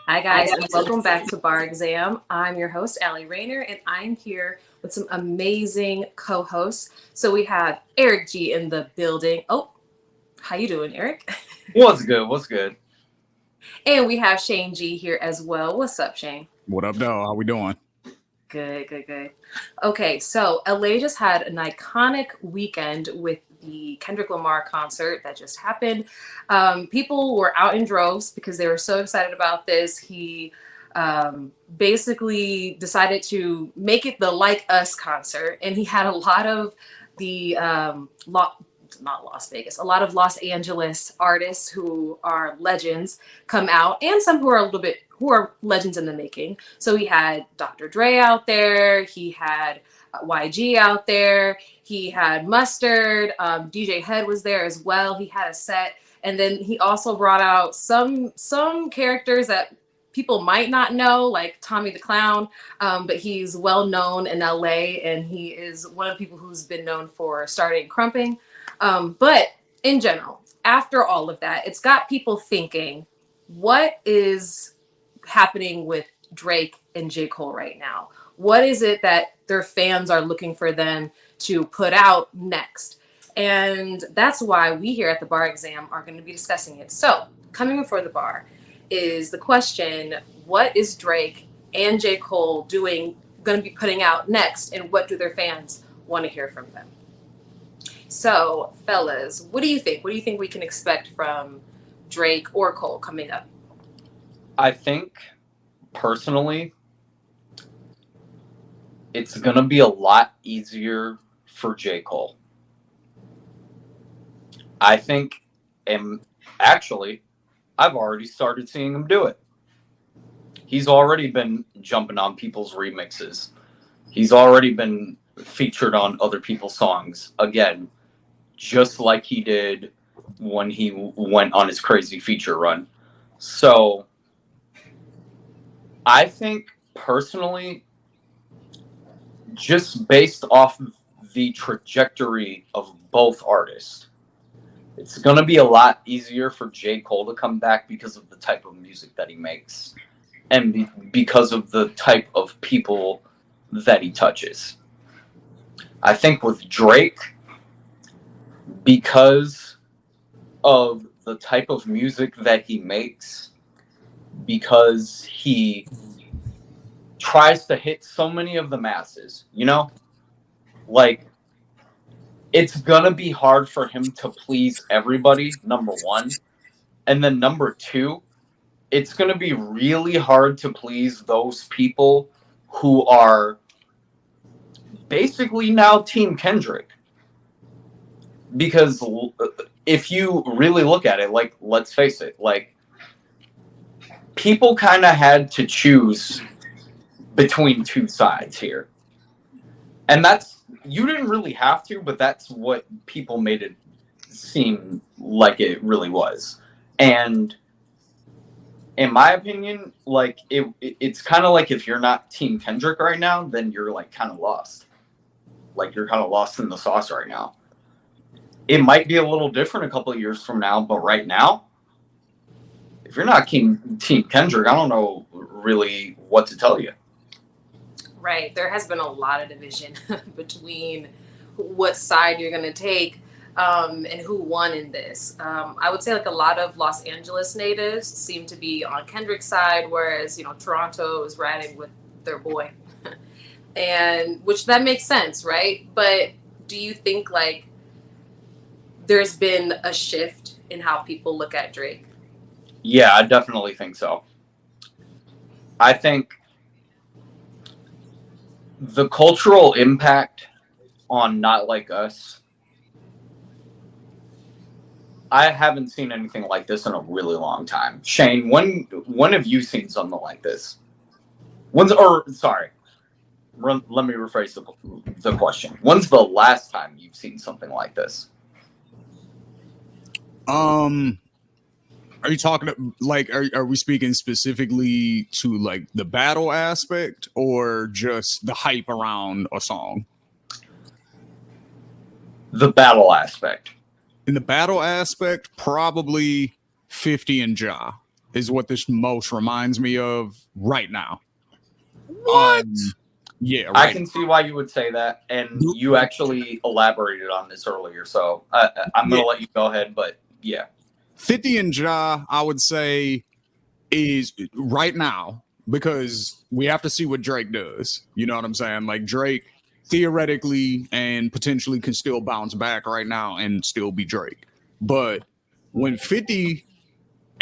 Hi, guys, and welcome back to Bar Exam. I'm your host, Allie Rayner, and I'm here with some amazing co-hosts. So we have Eric G in the building. Oh, how you doing, Eric? What's good? What's good? And we have Shane G here as well. What's up, Shane? What up, dog? How we doing? Good, good, good. Okay, so LA just had an iconic weekend with the Kendrick Lamar concert that just happened. People were out in droves because they were so excited about this. He basically decided to make it the Like Us concert, and he had a lot of the not Las Vegas, a lot of Los Angeles artists who are legends come out, and some who are a little bit who are legends in the making. So he had Dr. Dre out there, he had YG out there, he had Mustard, DJ Head was there as well. He had a set, and then he also brought out some characters that people might not know, like Tommy the Clown, but he's well known in LA, and he is one of the people who's been known for starting crumping. But in general, after all of that, it's got people thinking, what is happening with Drake and J. Cole right now? What is it that their fans are looking for them to put out next? And that's why we here at the Bar Exam are going to be discussing it. So, coming before the bar is the question, what is Drake and J. Cole going to be putting out next, and what do their fans want to hear from them? So, fellas, what do you think? What do you think we can expect from Drake or Cole coming up? I think, personally, it's going to be a lot easier for J. Cole. I think, and actually, I've already started seeing him do it. He's already been jumping on people's remixes. He's already been featured on other people's songs. Again, just like he did when he went on his crazy feature run. So, I think, personally, just based off the trajectory of both artists, it's going to be a lot easier for J. Cole to come back because of the type of music that he makes and because of the type of people that he touches. I think with Drake, because of the type of music that he makes, because he tries to hit so many of the masses, like, it's gonna be hard for him to please everybody, number one. And then number two, it's gonna be really hard to please those people who are basically now Team Kendrick. Because if you really look at it, like, let's face it, like, people kind of had to choose between two sides here. And you didn't really have to, but that's what people made it seem like it really was. And in my opinion, like, it's kind of like if you're not Team Kendrick right now, then you're like kind of lost. Like, you're kind of lost in the sauce right now. It might be a little different a couple of years from now, but right now, if you're not Team Kendrick, I don't know really what to tell you. Right. There has been a lot of division between what side you're going to take and who won in this. I would say like a lot of Los Angeles natives seem to be on Kendrick's side, whereas, Toronto is riding with their boy. And which that makes sense, right? But do you think like there's been a shift in how people look at Drake? Yeah, I definitely think so. I think the cultural impact on Not Like Us, I haven't seen anything like this in a really long time. Shane, when have you seen something like this? Let me rephrase the question. When's the last time you've seen something like this? Are you talking like are we speaking specifically to like the battle aspect or just the hype around a song? The battle aspect. In the battle aspect, probably 50 and Ja. is what this most reminds me of right now. What? Yeah, I right. can see why you would say that, and you actually elaborated on this earlier, so I'm going to let you go ahead, but yeah. 50 and Ja, I would say, is right now, because we have to see what Drake does. You know what I'm saying? Like, Drake theoretically and potentially can still bounce back right now and still be Drake. But when 50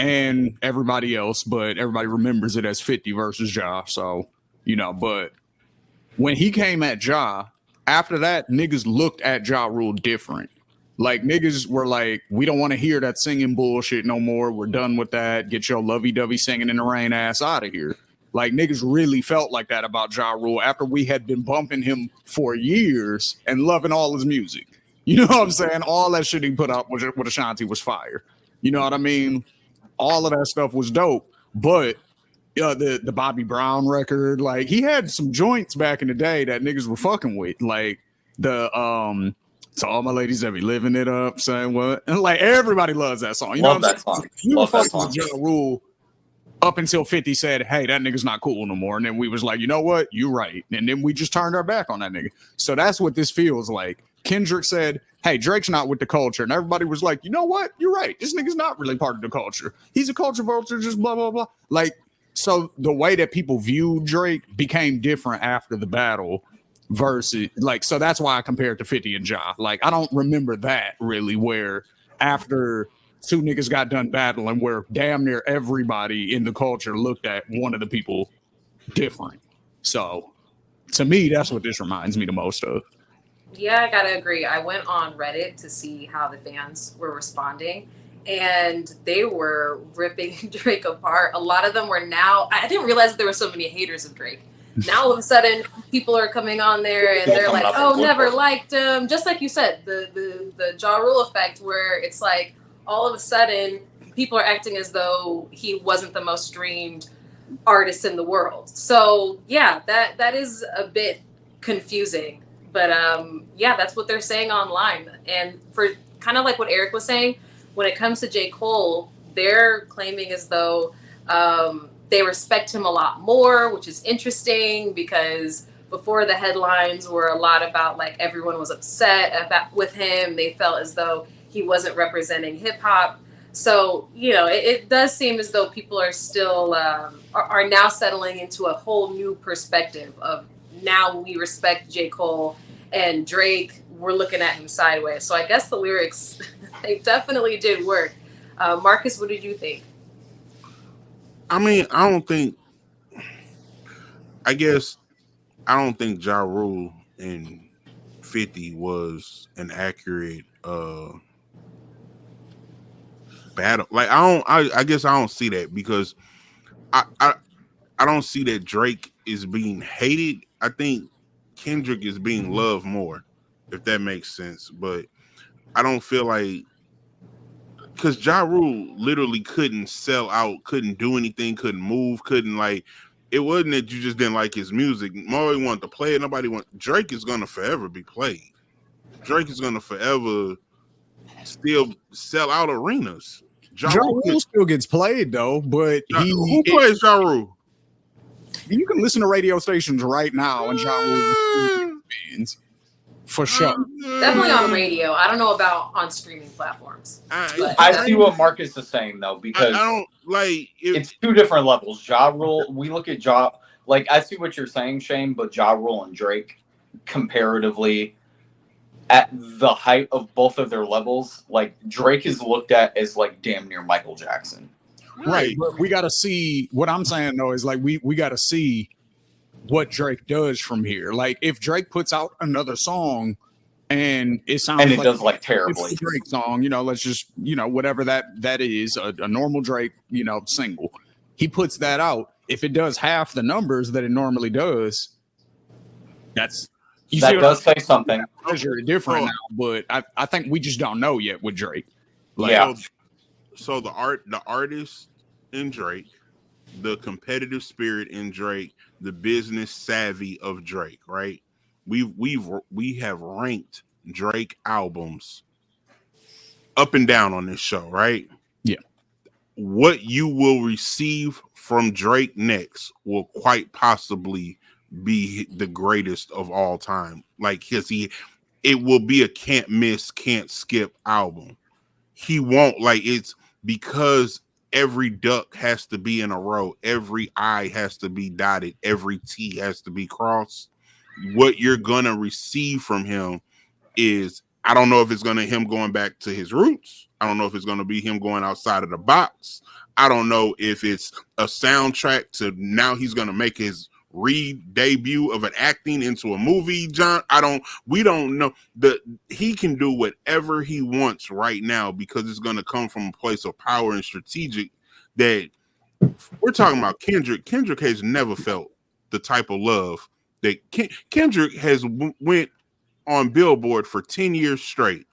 and everybody else, but everybody remembers it as 50 versus Ja, so, you know, but when he came at Ja, after that, niggas looked at Ja Rule different. Like, niggas were like, we don't want to hear that singing bullshit no more. We're done with that. Get your lovey-dovey singing in the rain ass out of here. Like, niggas really felt like that about Ja Rule after we had been bumping him for years and loving all his music. You know what I'm saying? All that shit he put out with Ashanti was fire. You know what I mean? All of that stuff was dope. But the Bobby Brown record, like, he had some joints back in the day that niggas were fucking with, like the to all my ladies that be living it up, saying what, and like everybody loves that song. You Love know that song. We were Love that fucking with song. Ja Rule up until 50 said, "Hey, that nigga's not cool no more," and then we was like, you know what, you right, and then we just turned our back on that nigga. So that's what this feels like. Kendrick said, "Hey, Drake's not with the culture," and everybody was like, you know what, you're right. This nigga's not really part of the culture. He's a culture vulture, just blah blah blah. Like. So the way that people viewed Drake became different after the battle versus like, so that's why I compared to 50 and Ja. Like, I don't remember that really, where after two niggas got done battling, where damn near everybody in the culture looked at one of the people different. So to me, that's what this reminds me the most of. Yeah, I gotta agree. I went on Reddit to see how the fans were responding, and they were ripping Drake apart. A lot of them were now. I didn't realize that there were so many haters of Drake. Now all of a sudden, people are coming on there and they're like, "Oh, never liked him." Just like you said, the Ja Rule effect, where it's like all of a sudden people are acting as though he wasn't the most streamed artist in the world. So yeah, that is a bit confusing. But yeah, that's what they're saying online. And for kind of like what Eric was saying, when it comes to J. Cole, they're claiming as though they respect him a lot more, which is interesting because before the headlines were a lot about like everyone was upset about with him. They felt as though he wasn't representing hip hop. So, you know, it does seem as though people are still are now settling into a whole new perspective of now we respect J. Cole, and Drake, we're looking at him sideways. So I guess the lyrics, they definitely did work. Marcus, what did you think? I mean, I don't think Ja Rule in 50 was an accurate battle. Like, I guess I don't see that because I don't see that Drake is being hated. I think Kendrick is being loved more, if that makes sense. But I don't feel like, because Ja Rule literally couldn't sell out, couldn't do anything, couldn't move, couldn't like. It wasn't that you just didn't like his music. Nobody wanted to play it. Drake is gonna forever be played. Drake is gonna forever still sell out arenas. Ja Rule still gets played though, but who plays Ja Rule? You can listen to radio stations right now and Ja Rule bands for sure. Definitely on radio. I don't know about on streaming platforms. I see what Marcus is saying though, because I don't like it's two different levels. Ja Rule, we look at Ja, like I see what you're saying, Shane, but Ja Rule and Drake comparatively at the height of both of their levels, like Drake is looked at as like damn near Michael Jackson. Right, but we got to see. What I'm saying though is like we got to see what Drake does from here. Like if Drake puts out another song and it sounds and it does like terribly, it's a Drake song, you know, let's just, you know, whatever that is, a normal Drake, you know, single. He puts that out. If it does half the numbers that it normally does, that does say something. Very different now, but I think we just don't know yet with Drake. Like, yeah. So the artist in Drake, the competitive spirit in Drake, the business savvy of Drake, right? We have ranked Drake albums up and down on this show, right? Yeah. what you will receive from Drake next will quite possibly be the greatest of all time. Like it will be a can't miss, can't skip album. He won't, like, it's because every duck has to be in a row, every I has to be dotted, every T has to be crossed. What you're gonna receive from him is, I don't know if it's gonna him going back to his roots. I don't know if it's gonna be him going outside of the box. I don't know if it's a soundtrack to now he's gonna make his re-debut of an acting into a movie. John, we don't know. He can do whatever he wants right now because it's gonna come from a place of power and strategic. That we're talking about Kendrick. Kendrick has never felt the type of love that Kendrick has went on Billboard for 10 years straight.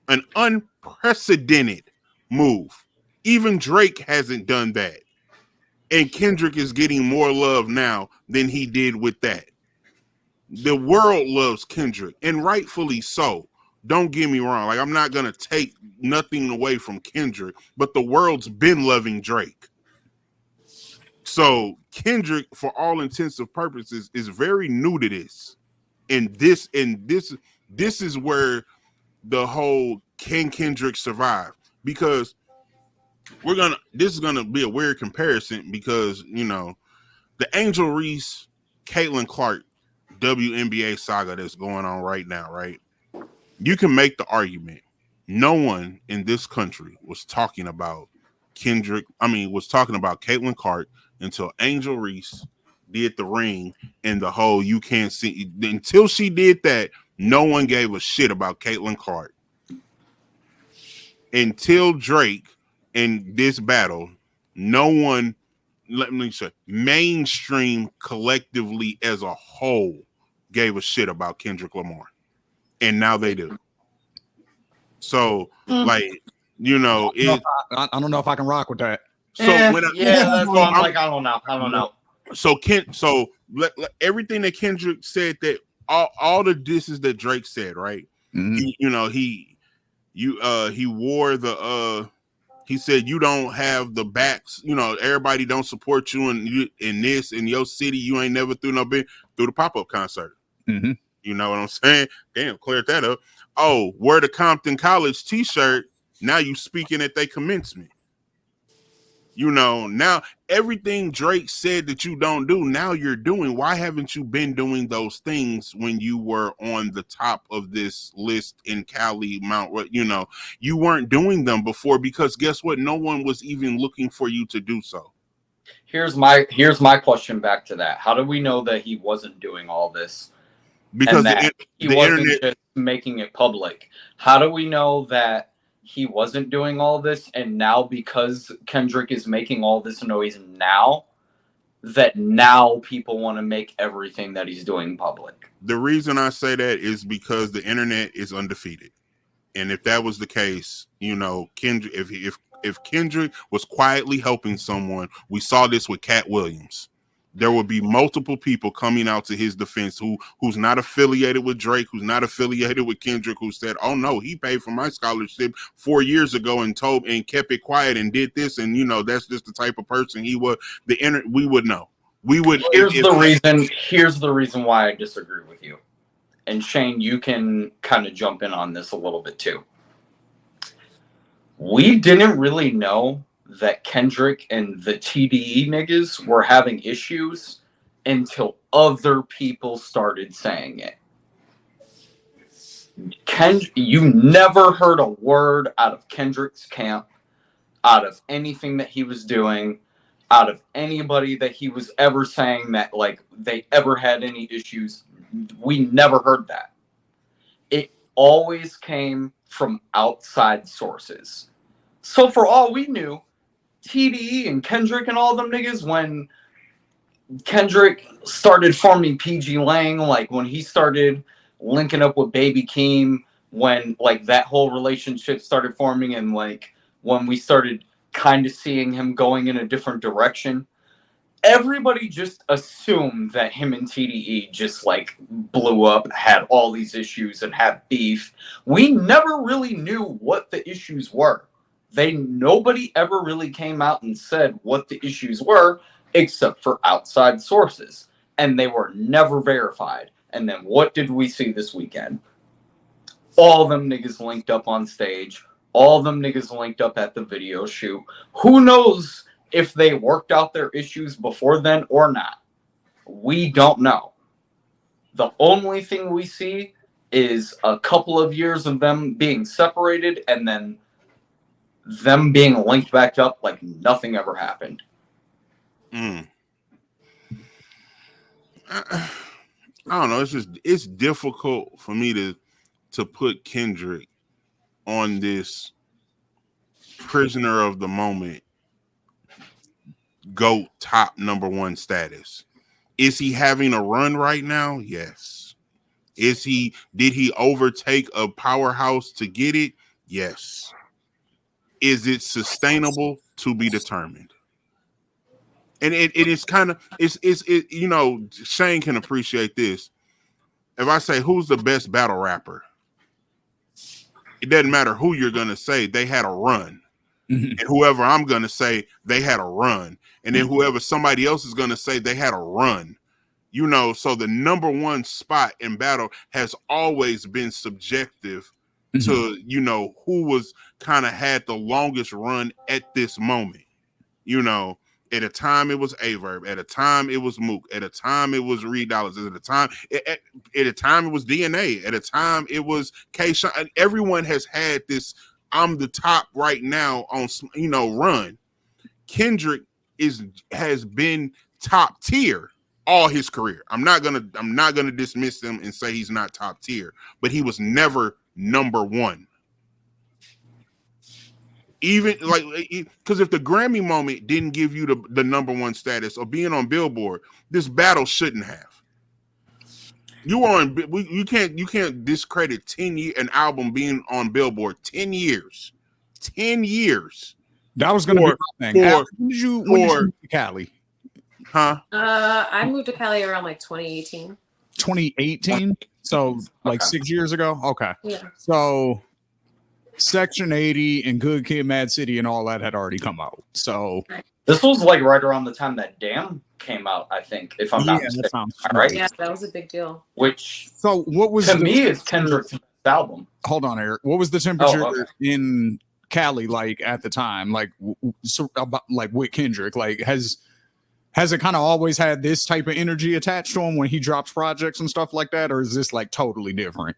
An unprecedented move. Even Drake hasn't done that. And Kendrick is getting more love now than he did with that. The world loves Kendrick, and rightfully so. Don't get me wrong. Like, I'm not going to take nothing away from Kendrick, but the world's been loving Drake. So Kendrick, for all intents and purposes, is very new to this. And this is where the whole can Kendrick survive? Because this is gonna be a weird comparison because, you know, the Angel Reese, Caitlin Clark WNBA saga that's going on right now, right? You can make the argument. No one in this country was talking about was talking about Caitlin Clark until Angel Reese did the ring and the whole you can't see. Until she did that, no one gave a shit about Caitlin Clark. Until Drake in this battle, no one, let me say, mainstream collectively as a whole gave a shit about Kendrick Lamar. And now they do. So, like, you know, I don't know if I can rock with that. So that's what I'm like. I don't know. So everything that Kendrick said, that all the disses that Drake said, right? Mm-hmm. He wore the he said you don't have the backs, you know, everybody don't support you in this in your city. You ain't never through the pop-up concert. Mm-hmm. You know what I'm saying? Damn, cleared that up. Oh, wear the Compton College t-shirt. Now you speaking at their commencement. You know, now everything Drake said that you don't do, now you're doing. Why haven't you been doing those things when you were on the top of this list in Cali, Mount? You know, you weren't doing them before because guess what? No one was even looking for you to do so. Here's my question back to that. How do we know that he wasn't doing all this? Because he wasn't just making it public. How do we know that he wasn't doing all this, and now because Kendrick is making all this noise now, that now people want to make everything that he's doing public? The reason I say that is because the internet is undefeated. And if that was the case, you know, Kendrick, if Kendrick was quietly helping someone, we saw this with Cat Williams. There would be multiple people coming out to his defense who's not affiliated with Drake, who's not affiliated with Kendrick, who said, "Oh no, he paid for my scholarship 4 years ago and kept it quiet and did this, and you know that's just the type of person he was." We would know. We would. Here's the reason why I disagree with you, and Shane, you can kind of jump in on this a little bit too. We didn't really know that Kendrick and the TDE niggas were having issues until other people started saying it. You never heard a word out of Kendrick's camp, out of anything that he was doing, out of anybody that he was ever saying that like they ever had any issues. We never heard that. It always came from outside sources. So for all we knew, TDE and Kendrick and all them niggas, when Kendrick started forming PG Lang, like when he started linking up with Baby Keem, when like that whole relationship started forming, and like when we started kind of seeing him going in a different direction, everybody just assumed that him and TDE just like blew up, had all these issues and had beef. We never really knew what the issues were. Nobody ever really came out and said what the issues were, except for outside sources, and they were never verified. And then what did we see this weekend? All them niggas linked up on stage. All them niggas linked up at the video shoot. Who knows if they worked out their issues before then or not? We don't know. The only thing we see is a couple of years of them being separated and then them being linked back up like nothing ever happened. I don't know. It's difficult for me to put Kendrick on this prisoner of the moment, GOAT top #1 status. Is he having a run right now? Yes. Did he overtake a powerhouse to get it? Yes. Is it sustainable? To be determined. And it is kind of you know, Shane can appreciate this. If I say who's the best battle rapper, it doesn't matter who you're gonna say, they had a run. And whoever I'm gonna say, they had a run. And then whoever somebody else is gonna say, they had a run. You know, so the #1 spot in battle has always been subjective to, you know, who was kind of had the longest run at this moment. You know, at a time it was Averb, at a time it was Mook, at a time it was Reed Dollars, at a time at a time it was DNA, at a time it was K-Shine. Everyone has had this I'm the top right now on, you know, run. Kendrick has been top tier all his career. I'm not gonna dismiss him and say he's not top tier, but he was never #1. Even like, because if the Grammy moment didn't give you the #1 status or being on Billboard, this battle shouldn't have. You can't discredit an album being on Billboard 10 years. 10 years. That was going to be my thing. When did you move to Cali? Huh? I moved to Cali around like 2018. 2018? So like 6 years ago? Okay. Yeah. So Section 80 and Good Kid, Mad City and all that had already come out. So this was like right around the time that Damn came out, I think, if I'm not mistaken. All right. Yeah, that was a big deal. Which, so what was to me, is Kendrick's best album. Hold on, Eric. What was the temperature in Cali like at the time? Like with Kendrick? Like has it kind of always had this type of energy attached to him when he drops projects and stuff like that, or is this like totally different?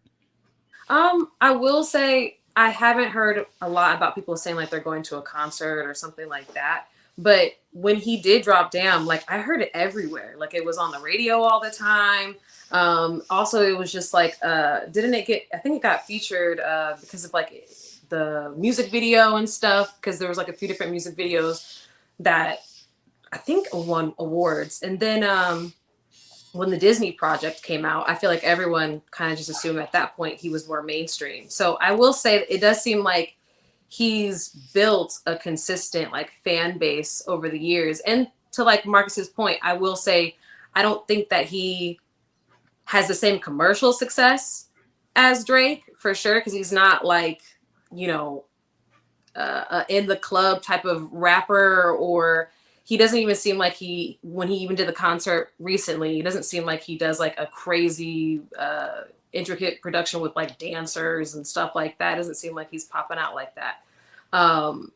I will say I haven't heard a lot about people saying like they're going to a concert or something like that. But when he did drop Damn, like I heard it everywhere. Like it was on the radio all the time. Also, it was just like, didn't it get, I think it got featured because of like the music video and stuff. Because there was like a few different music videos that I think won awards. And then when the Disney project came out, I feel like everyone kind of just assumed at that point he was more mainstream. So I will say it does seem like he's built a consistent like fan base over the years. And to like Marcus's point, I will say I don't think that he has the same commercial success as Drake for sure, because he's not like, you know, in the club type of rapper, or he doesn't even seem like when he even did the concert recently, he doesn't seem like he does like a crazy intricate production with like dancers and stuff like that. It doesn't seem like he's popping out like that.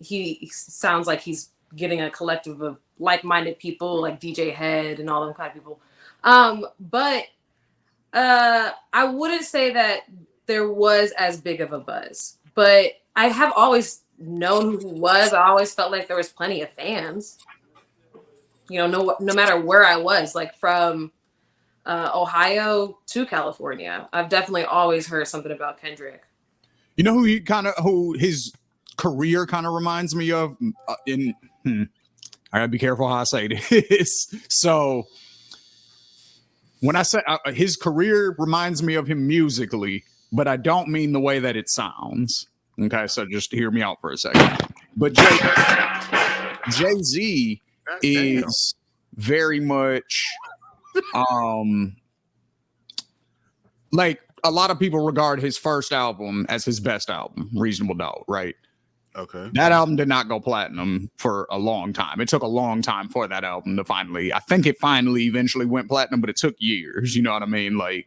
He sounds like he's getting a collective of like-minded people like DJ Head and all them kind of people. But I wouldn't say that there was as big of a buzz, but I have always known who he was. I always felt like there was plenty of fans. You know, no matter where I was, like from Ohio to California, I've definitely always heard something about Kendrick. You know who his career kind of reminds me of? I gotta be careful how I say this. So when I say his career reminds me of him musically, but I don't mean the way that it sounds. Okay, so just hear me out for a second. But Jay-Z is very much like a lot of people regard his first album as his best album, Reasonable Doubt, right? Okay. That album did not go platinum for a long time. It took a long time for that album to I think it finally eventually went platinum, but it took years. You know what I mean? But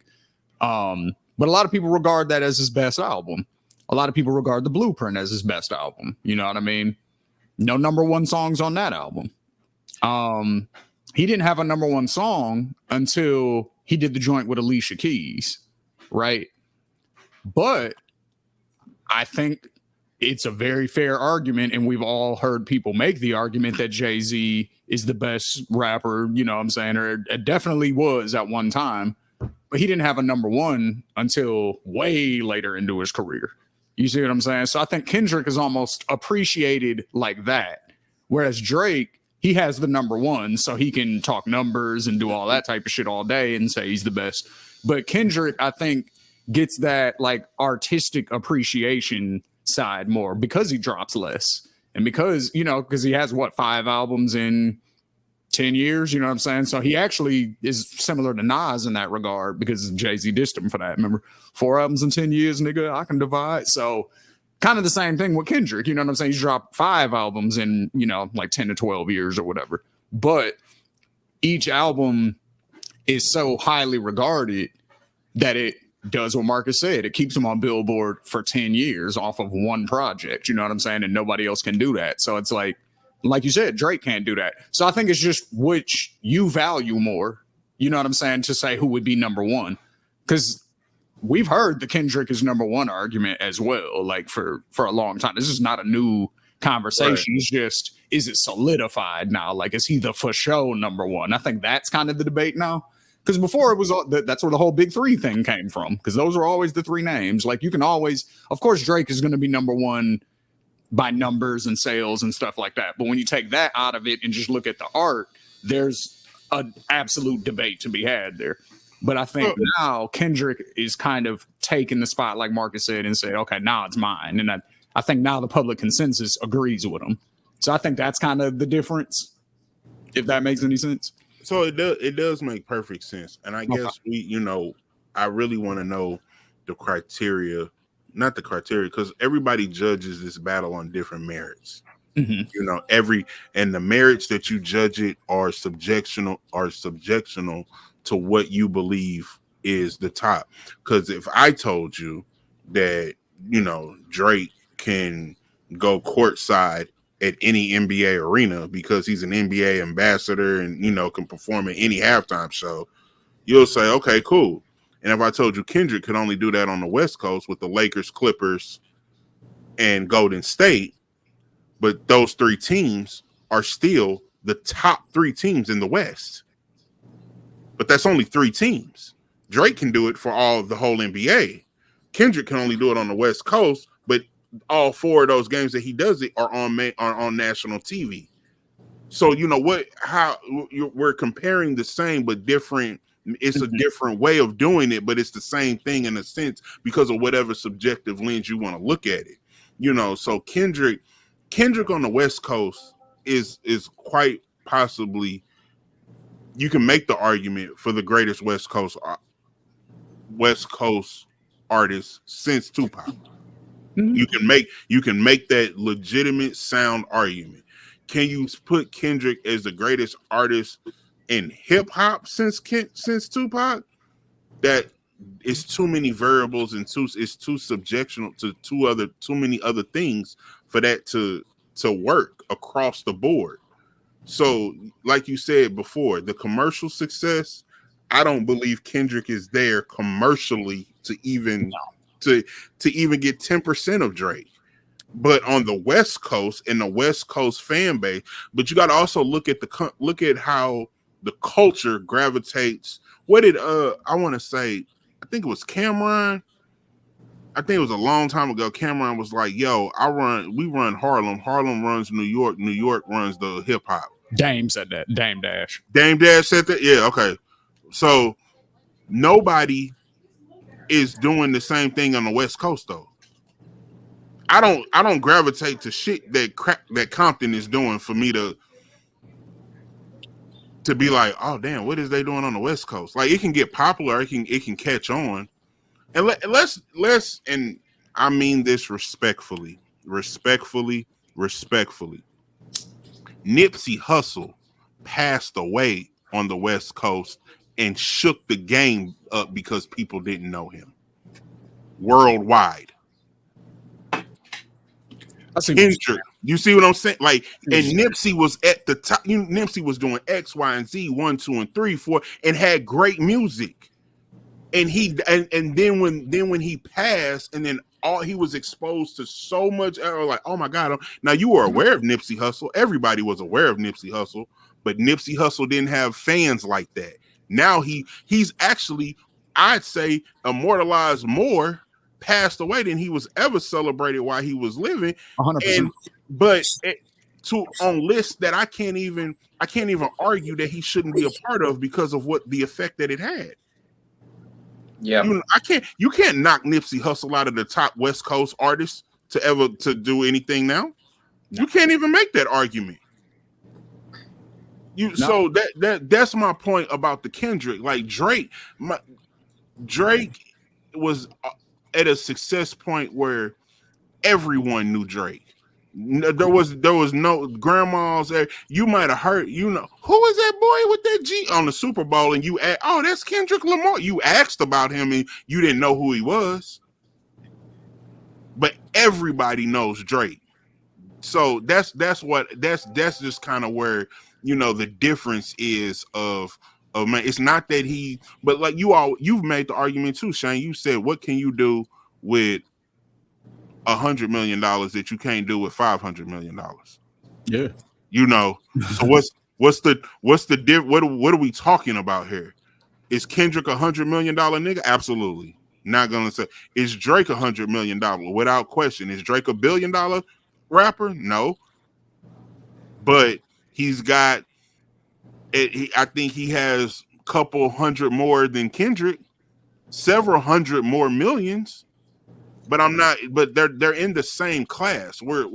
a lot of people regard that as his best album. A lot of people regard The Blueprint as his best album. You know what I mean? No number one songs on that album. He didn't have a number one song until he did the joint with Alicia Keys, right? But I think it's a very fair argument, and we've all heard people make the argument that Jay-Z is the best rapper, you know what I'm saying, or it definitely was at one time, but he didn't have a number one until way later into his career. You see what I'm saying? So I think Kendrick is almost appreciated like that, whereas Drake, he has the number one, so he can talk numbers and do all that type of shit all day and say he's the best. But Kendrick, I think, gets that like artistic appreciation side more because he drops less. And because, you know, because he has 5 albums in 10 years, you know what I'm saying? So he actually is similar to Nas in that regard because Jay-Z dissed him for that. Remember, 4 albums in 10 years, nigga, I can divide. So kind of the same thing with Kendrick, you know what I'm saying? He's dropped 5 albums in, you know, like 10 to 12 years or whatever. But each album is so highly regarded that it does what Marcus said. It keeps him on Billboard for 10 years off of one project, you know what I'm saying? And nobody else can do that. So it's like you said, Drake can't do that. So I think it's just which you value more, you know what I'm saying, to say who would be number one. Because we've heard the Kendrick is number one argument as well, like for a long time. This is not a new conversation. Right. It's just, is it solidified now? Like, is he the for sure number one? I think that's kind of the debate now. Because before it was, that's where the whole big 3 thing came from. Because those are always the 3 names. Like, you can always, of course, Drake is going to be number one by numbers and sales and stuff like that. But when you take that out of it and just look at the art, there's an absolute debate to be had there. But I think now Kendrick is kind of taking the spot, like Marcus said, and said, okay, now it's mine. And I think now the public consensus agrees with him. So I think that's kind of the difference, if that makes any sense. So it does make perfect sense. And I guess I really want to know the criteria, not the criteria, because everybody judges this battle on different merits. Mm-hmm. You know, and the merits that you judge it are subjectional to what you believe is the top. Because if I told you that, you know, Drake can go courtside at any NBA arena because he's an NBA ambassador and, you know, can perform at any halftime show, you'll say, okay, cool. And if I told you Kendrick could only do that on the West Coast with the Lakers, Clippers, and Golden State, but those 3 teams are still the top 3 teams in the West. But that's only 3 teams. Drake can do it for the whole NBA. Kendrick can only do it on the West Coast, but all 4 of those games that he does it are on national TV. So you know we're comparing the same but different. It's a different way of doing it, but it's the same thing in a sense because of whatever subjective lens you want to look at it. You know, so Kendrick on the West Coast is quite possibly, you can make the argument for the greatest West Coast artist since Tupac. Mm-hmm. You can make that legitimate sound argument. Can you put Kendrick as the greatest artist in hip hop since Tupac? That is too many variables and it's too subjectional to too many other things for that to work across the board. So, like you said before, the commercial success, I don't believe Kendrick is there commercially to even get 10% of Drake. But on the West Coast and the West Coast fan base, but you got to also look at how the culture gravitates. What did I want to say? I think it was Cameron. I think it was a long time ago. Cameron was like, "Yo, we run Harlem. Harlem runs New York. New York runs the hip hop." Dame said that. Dame Dash said that. Yeah, okay. So nobody is doing the same thing on the West Coast though. I don't gravitate to shit that Compton is doing for me to be like, oh damn, what is they doing on the West Coast? Like, it can get popular, it can catch on, and let's and I mean this respectfully. respectfully, Nipsey Hussle passed away on the West Coast and shook the game up because people didn't know him worldwide. I see. Kendrick, you see what I'm saying? Like, and Nipsey was at the top. Nipsey was doing X, Y, and Z, 1, 2, and 3, 4, and had great music. And then when he passed, and then he was exposed to so much, like, oh my God. Now you were aware of Nipsey Hussle. Everybody was aware of Nipsey Hussle, but Nipsey Hussle didn't have fans like that. Now he's actually, I'd say, immortalized more, passed away than he was ever celebrated while he was living. 100%. But on lists that I can't even argue that he shouldn't be a part of because of what the effect that it had. Yeah, you can't knock Nipsey Hussle out of the top West Coast artists to do anything now. No. You can't even make that argument. So that's my point about the Kendrick. Like Drake was at a success point where everyone knew Drake. There was no grandmas there. You might have heard, who is that boy with that G on the Super Bowl? And you asked, oh, that's Kendrick Lamar. You asked about him and you didn't know who he was. But everybody knows Drake. So that's just kind of where the difference is of man. It's not that but like you've made the argument too, Shane. You said, what can you do with $100 million that you can't do with $500 million? Yeah. So what are we talking about here? Is Kendrick $100 million nigga? Absolutely. Not gonna say. Is Drake $100 million? Without question. Is Drake $1 billion rapper? No. But he's got I think he has a couple hundred more than Kendrick, several hundred more millions. But they're in the same class. We're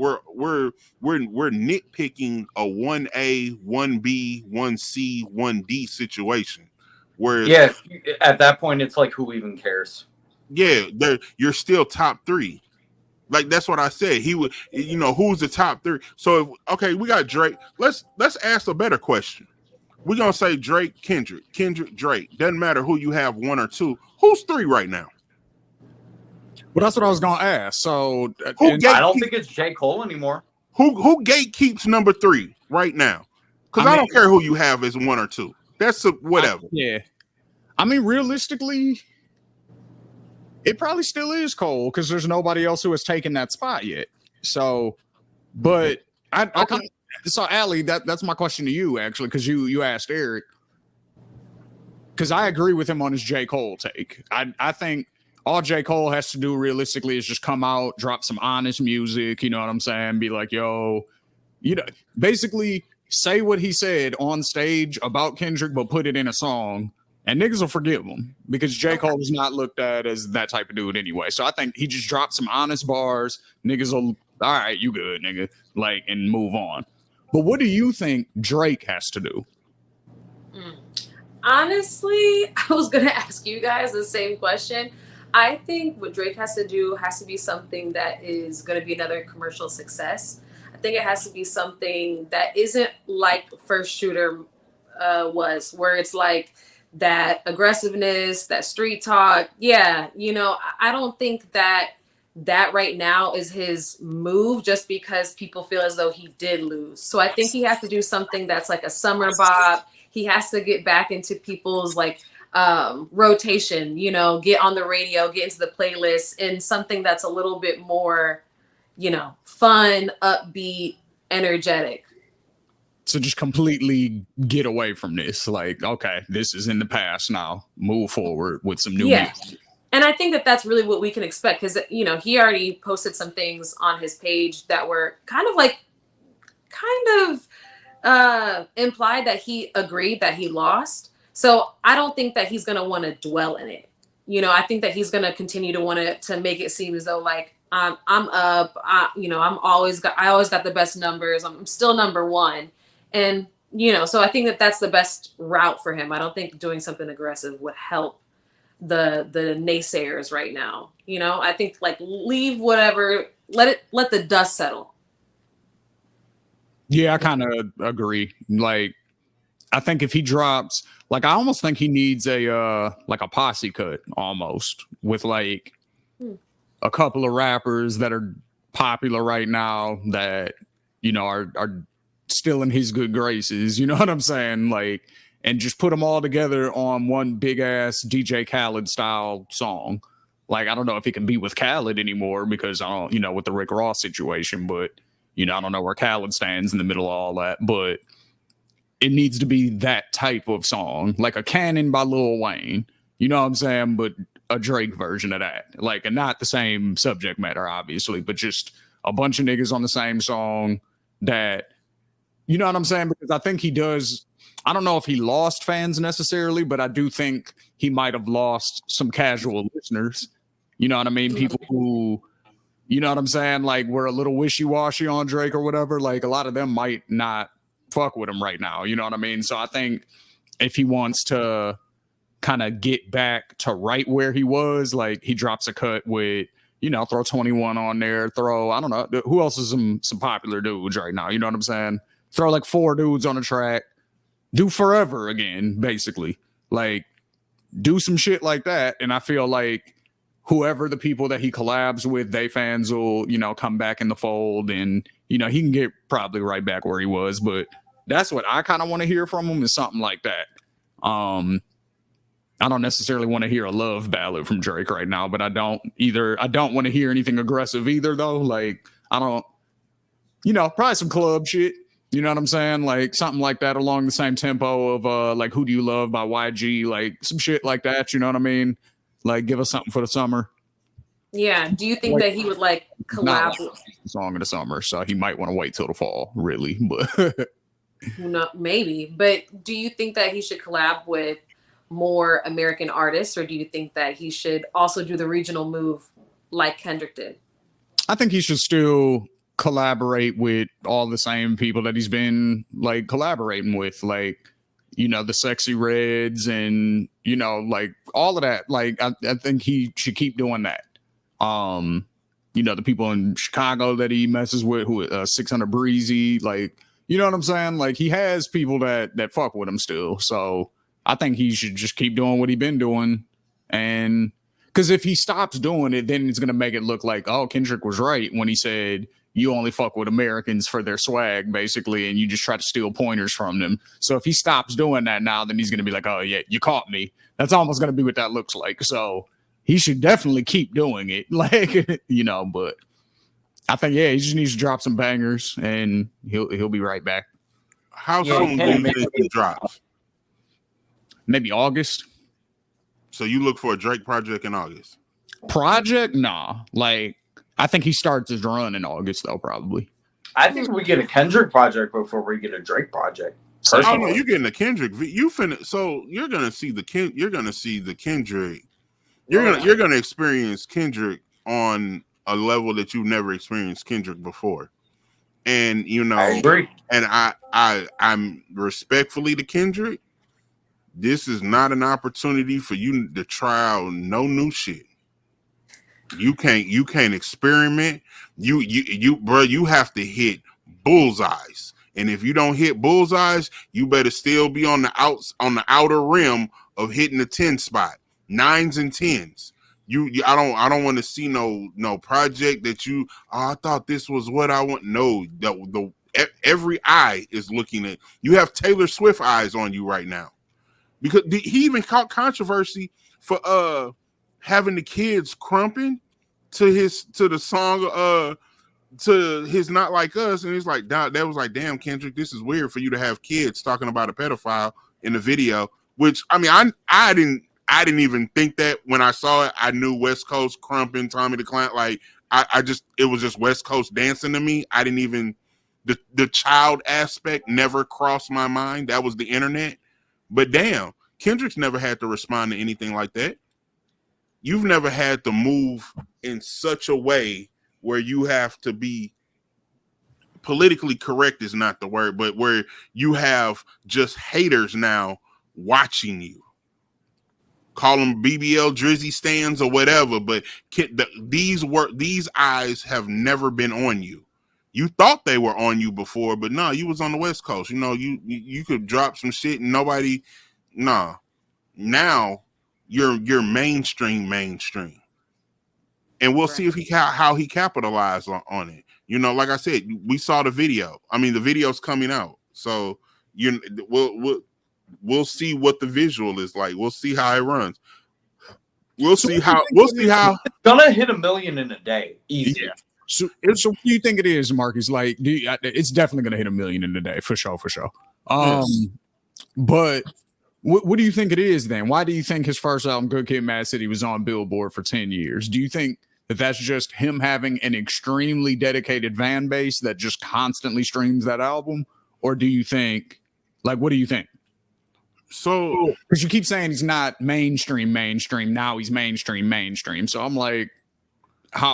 nitpicking a 1A, 1B, 1C, 1D situation. Whereas at that point it's like, who even cares? Yeah, you're still top 3. Like that's what I said. He would, who's the top 3? So we got Drake. Let's ask a better question. We're gonna say Drake, Kendrick, Drake. Doesn't matter who you have, 1 or 2. Who's 3 right now? Well, that's what I was gonna ask. So I don't think it's J. Cole anymore. Who gatekeeps number 3 right now? Because I don't care who you have as 1 or 2. That's whatever. I mean, realistically, it probably still is Cole because there's nobody else who has taken that spot yet. So, but so Allie, that's my question to you actually, because you asked Eric. Because I agree with him on his J. Cole take. I think all J. Cole has to do realistically is just come out, drop some honest music, you know what I'm saying? Be like, yo, basically say what he said on stage about Kendrick, but put it in a song, and niggas will forgive him because J. Cole is not looked at as that type of dude anyway. So I think he just dropped some honest bars, niggas will, all right, you good, nigga, like, and move on. But what do you think Drake has to do? Honestly, I was going to ask you guys the same question. I think what Drake has to do has to be something that is going to be another commercial success. I think it has to be something that isn't like First Shooter was, where it's like that aggressiveness, that street talk. Yeah, I don't think that right now is his move just because people feel as though he did lose. So I think he has to do something that's like a summer bop. He has to get back into people's like rotation, get on the radio, get into the playlist, and something that's a little bit more, fun, upbeat, energetic. So just completely get away from this. Like, okay, this is in the past now. Move forward with some new music. And I think that that's really what we can expect because, he already posted some things on his page that were kind of implied that he agreed that he lost. So I don't think that he's going to want to dwell in it. I think that he's going to continue to want to make it seem as though like I'm up, I always got the best numbers. I'm still number 1. And, so I think that that's the best route for him. I don't think doing something aggressive would help the naysayers right now. I think like leave whatever let the dust settle. Yeah, I kind of agree. Like, I think if he drops, like, I almost think he needs a like a posse cut almost with like a couple of rappers that are popular right now that are still in his good graces. You know what I'm saying? Like, and just put them all together on one big ass DJ Khaled style song. Like, I don't know if he can be with Khaled anymore because I don't, with the Rick Ross situation, but I don't know where Khaled stands in the middle of all that, but it needs to be that type of song, like a Cannon by Lil Wayne. You know what I'm saying? But a Drake version of that. Like, and not the same subject matter, obviously, but just a bunch of niggas on the same song that, you know what I'm saying? Because I think he does. I don't know if he lost fans necessarily, but I do think he might have lost some casual listeners. You know what I mean? People who, you know what I'm saying? Like, were a little wishy-washy on Drake or whatever. Like, a lot of them might not fuck with him right now. You know what I mean? So I think if he wants to kind of get back to right where he was, like, he drops a cut with, throw 21 on there, throw, I don't know, who else is some popular dudes right now? You know what I'm saying? Throw like 4 dudes on a track, do Forever again, basically. Like, do some shit like that. And I feel like whoever the people that he collabs with, they fans will, come back in the fold and, he can get probably right back where he was. But that's what I kind of want to hear from him, is something like that. I don't necessarily want to hear a love ballad from Drake right now, but I don't want to hear anything aggressive either, though. Like, I don't, probably some club shit. You know what I'm saying? Like, something like that along the same tempo of like Who Do You Love by YG, like some shit like that. You know what I mean? Like, give us something for the summer. Yeah. Do you think that he would like collab? Not like song of the summer, so he might want to wait till the fall, really. But no, maybe. But do you think that he should collab with more American artists, or do you think that he should also do the regional move like Kendrick did? I think he should still collaborate with all the same people that he's been like collaborating with, like, the Sexy Reds and, like all of that. Like, I think he should keep doing that. The people in Chicago that he messes with, who 600 Breezy, like, you know what I'm saying? Like, he has people that fuck with him still. So I think he should just keep doing what he's been doing. And because if he stops doing it, then it's going to make it look like, oh, Kendrick was right when he said you only fuck with Americans for their swag, basically, and you just try to steal pointers from them. So if he stops doing that now, then he's going to be like, oh, yeah, you caught me. That's almost going to be what that looks like. So he should definitely keep doing it. Like, but I think, yeah, he just needs to drop some bangers and he'll be right back. How soon do you think he drops? Maybe August. So you look for a Drake project in August? Project? Nah. Like, I think he starts his run in August, though, probably. I think we get a Kendrick project before we get a Drake project. Oh no, you're getting a Kendrick. So you're gonna see the Kendrick. You're gonna experience Kendrick on a level that you've never experienced Kendrick before. And I agree. And I'm respectfully to Kendrick. This is not an opportunity for you to try out no new shit. You can't experiment. You have to hit bullseyes. And if you don't hit bullseyes, you better still be on the outer rim of hitting the 10 spot, 9s and 10s. I don't want to see no project that I thought this was what I want. No, every eye is looking at you. Have Taylor Swift eyes on you right now, because he even caught controversy for having the kids crumping to the song to his Not Like Us, and it's like that was like, damn, Kendrick, this is weird for you to have kids talking about a pedophile in the video. Which, I mean, I didn't even think that when I saw it. I knew West Coast crumping, Tommy the Clown. Like, it was just West Coast dancing to me. I didn't even the child aspect never crossed my mind. That was the internet. But damn, Kendrick's never had to respond to anything like that. You've never had to move in such a way where you have to be politically correct is not the word, but where you have just haters now watching you. call them BBL Drizzy stands or whatever, but these eyes have never been on you. You thought they were on you before, but no, you was on the West Coast. You know, you could drop some shit and nobody, nah. Now you're mainstream, and we'll see if how he capitalized on it. You know, like I said, we saw the video. I mean, the video's coming out, so we'll see what the visual is like. We'll see how it runs. We'll see how It's gonna hit 1 million in a day, easy. Yeah. So what do you think it is, Marcus? Like, it's definitely going to hit 1 million in a day for sure. Yes. But what do you think it is then? Why do you think his first album, Good Kid, Mad City, was on Billboard for 10 years? Do you think that that's just him having an extremely dedicated fan base that just constantly streams that album, or do you think, like, what do you think? So, because you keep saying he's not mainstream. Now he's mainstream. So I'm like,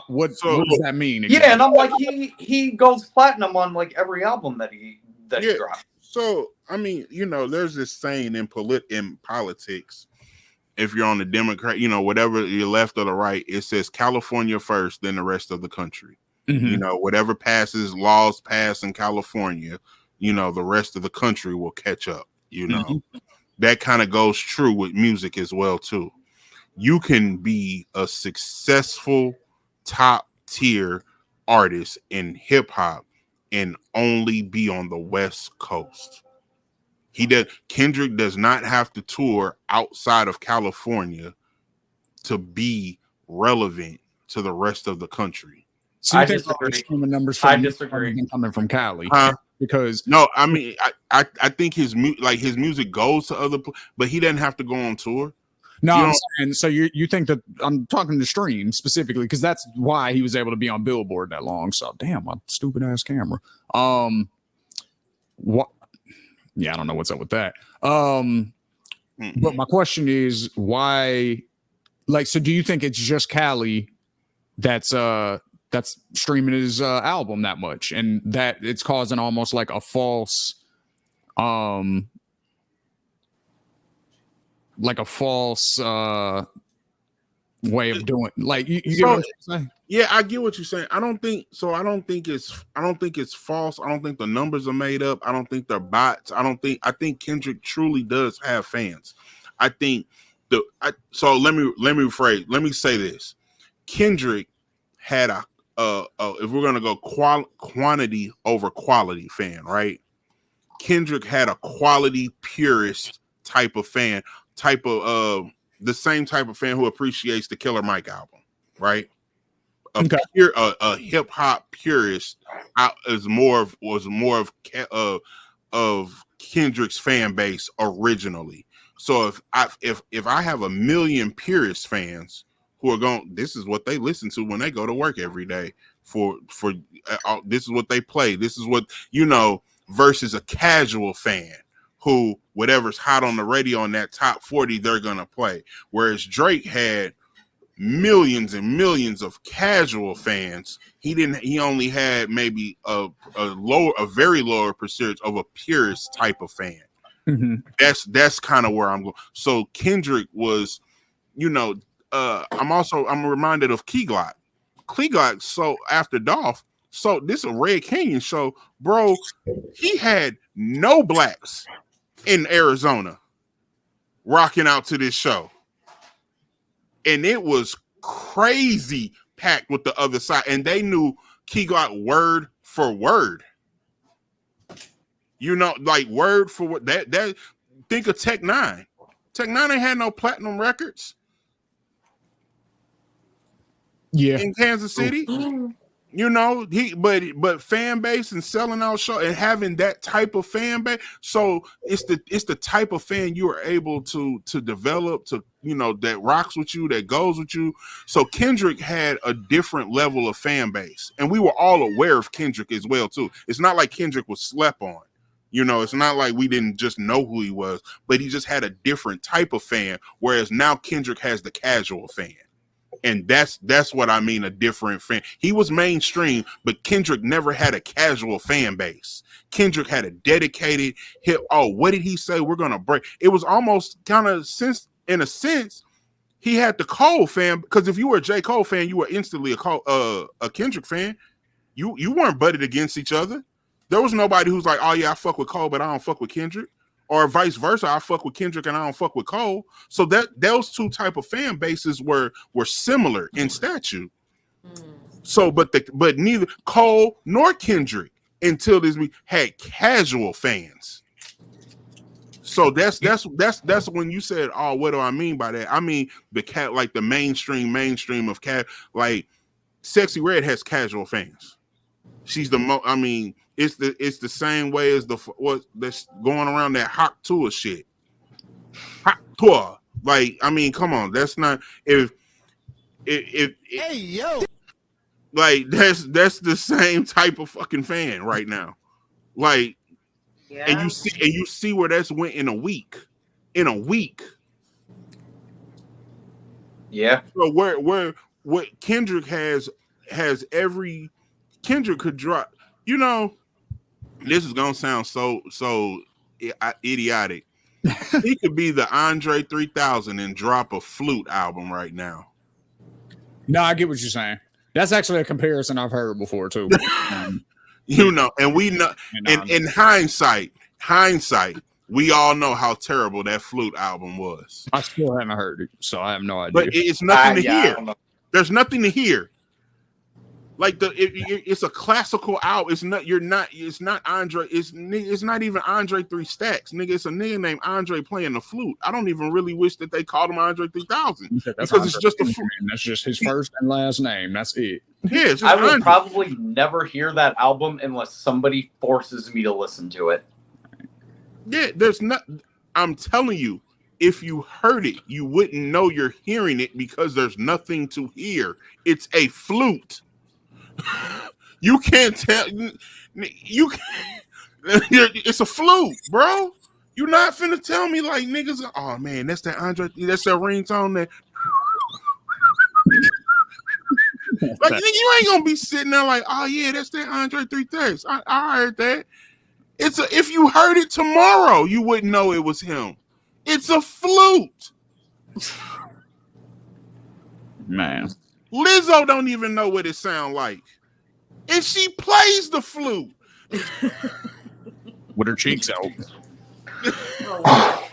what does that mean? Exactly? Yeah, and I'm like, he goes platinum on like every album that he drops. So I mean, you know, there's this saying in politics, if you're on the Democrat, you know, whatever you're left or the right, it says California first, then the rest of the country. Mm-hmm. You know, whatever laws pass in California, you know, the rest of the country will catch up. You know, mm-hmm. That kind of goes true with music as well too. You can be a successful top tier artist in hip hop and only be on the West Coast. Kendrick does not have to tour outside of California to be relevant to the rest of the country. So you think the numbers coming from Cali? Because no, I mean, I think his music goes to other, but he doesn't have to go on tour. No, I'm saying, so you think that I'm talking to stream specifically because that's why he was able to be on Billboard that long. So damn, my stupid ass camera. What? Yeah, I don't know what's up with that. But my question is why? Like, so do you think it's just Cali that's streaming his album that much, and that it's causing almost like a false way of doing, like, you get what I'm saying? Yeah, I get what you're saying. I don't think it's false. I don't think the numbers are made up. I don't think they're bots. I think Kendrick truly does have fans. I think so let me rephrase. Let me say this. Kendrick had if we're gonna go quantity over quality fan, right? Kendrick had a quality purist type of fan, the same type of fan who appreciates the Killer Mike album, right? A hip hop purist was more of Kendrick's fan base originally. So if I have 1 million purist fans who are going, this is what they listen to when they go to work every day. This is what they play. This is what, you know, versus a casual fan who whatever's hot on the radio on that top 40 they're gonna play. Whereas Drake had millions and millions of casual fans. He only had maybe a very lower percentage of a purist type of fan. Mm-hmm. That's kind of where I'm going. So Kendrick was, you know, I'm reminded of Key Glock. So after Dolph, so this is a Red Canyon show, bro. He had no blacks in Arizona rocking out to this show. And it was crazy packed with the other side. And they knew Key Glock word for word. You know, like word for word. That think of Tech Nine. Tech Nine ain't had no platinum records. Yeah. In Kansas City. You know, but fan base and selling out show and having that type of fan base. So it's the type of fan you are able to develop, to, you know, that rocks with you, that goes with you. So Kendrick had a different level of fan base, and we were all aware of Kendrick as well too. It's not like Kendrick was slept on. You know, it's not like we didn't just know who he was, but he just had a different type of fan. Whereas now Kendrick has the casual fan. And that's what I mean, a different fan. He was mainstream, but Kendrick never had a casual fan base. Kendrick had a dedicated hip. Oh, what did he say? We're gonna break. It was almost kind of in a sense, he had the Cole fan, because if you were a J. Cole fan, you were instantly a Kendrick fan. You weren't butted against each other. There was nobody who's like, oh yeah, I fuck with Cole, but I don't fuck with Kendrick. Or vice versa, I fuck with Kendrick and I don't fuck with Cole. So that those two type of fan bases were similar in stature. So, but neither Cole nor Kendrick until this week had casual fans. So that's when you said, oh, what do I mean by that? I mean the mainstream of cat, like Sexy Red has casual fans. She's the most. I mean, it's the same way as that's going around that hot tour shit. Hot tour, like, I mean, come on, that's not if hey yo, like that's the same type of fucking fan right now, like, yeah. And you see where that's went in a week. Yeah. So what Kendrick has every. Kendrick could drop, this is gonna sound so idiotic. He could be the Andre 3000 and drop a flute album right now. No, I get what you're saying. That's actually a comparison I've heard before too. And we know, in hindsight, we all know how terrible that flute album was. I still haven't heard it, so I have no idea. But it's nothing to hear. There's nothing to hear. Like it's a classical album. It's not Andre. It's not even Andre 3 Stacks, nigga. It's a nigga named Andre playing the flute. I don't even really wish that they called him Andre 3000 because Andre, it's just a flute. That's just his first and last name. That's it. Yeah, I will probably never hear that album unless somebody forces me to listen to it. Yeah, there's not. I'm telling you, if you heard it, you wouldn't know you're hearing it because there's nothing to hear. It's a flute. You can't tell. You can't, it's a flute, bro. You're not finna tell me like niggas. Oh man, that's that Andre. That's that ringtone. That like nigga, you ain't gonna be sitting there like, oh yeah, that's that Andre 3000. I heard that. If you heard it tomorrow, you wouldn't know it was him. It's a flute, man. Lizzo don't even know what it sounds like, and she plays the flute with her cheeks out.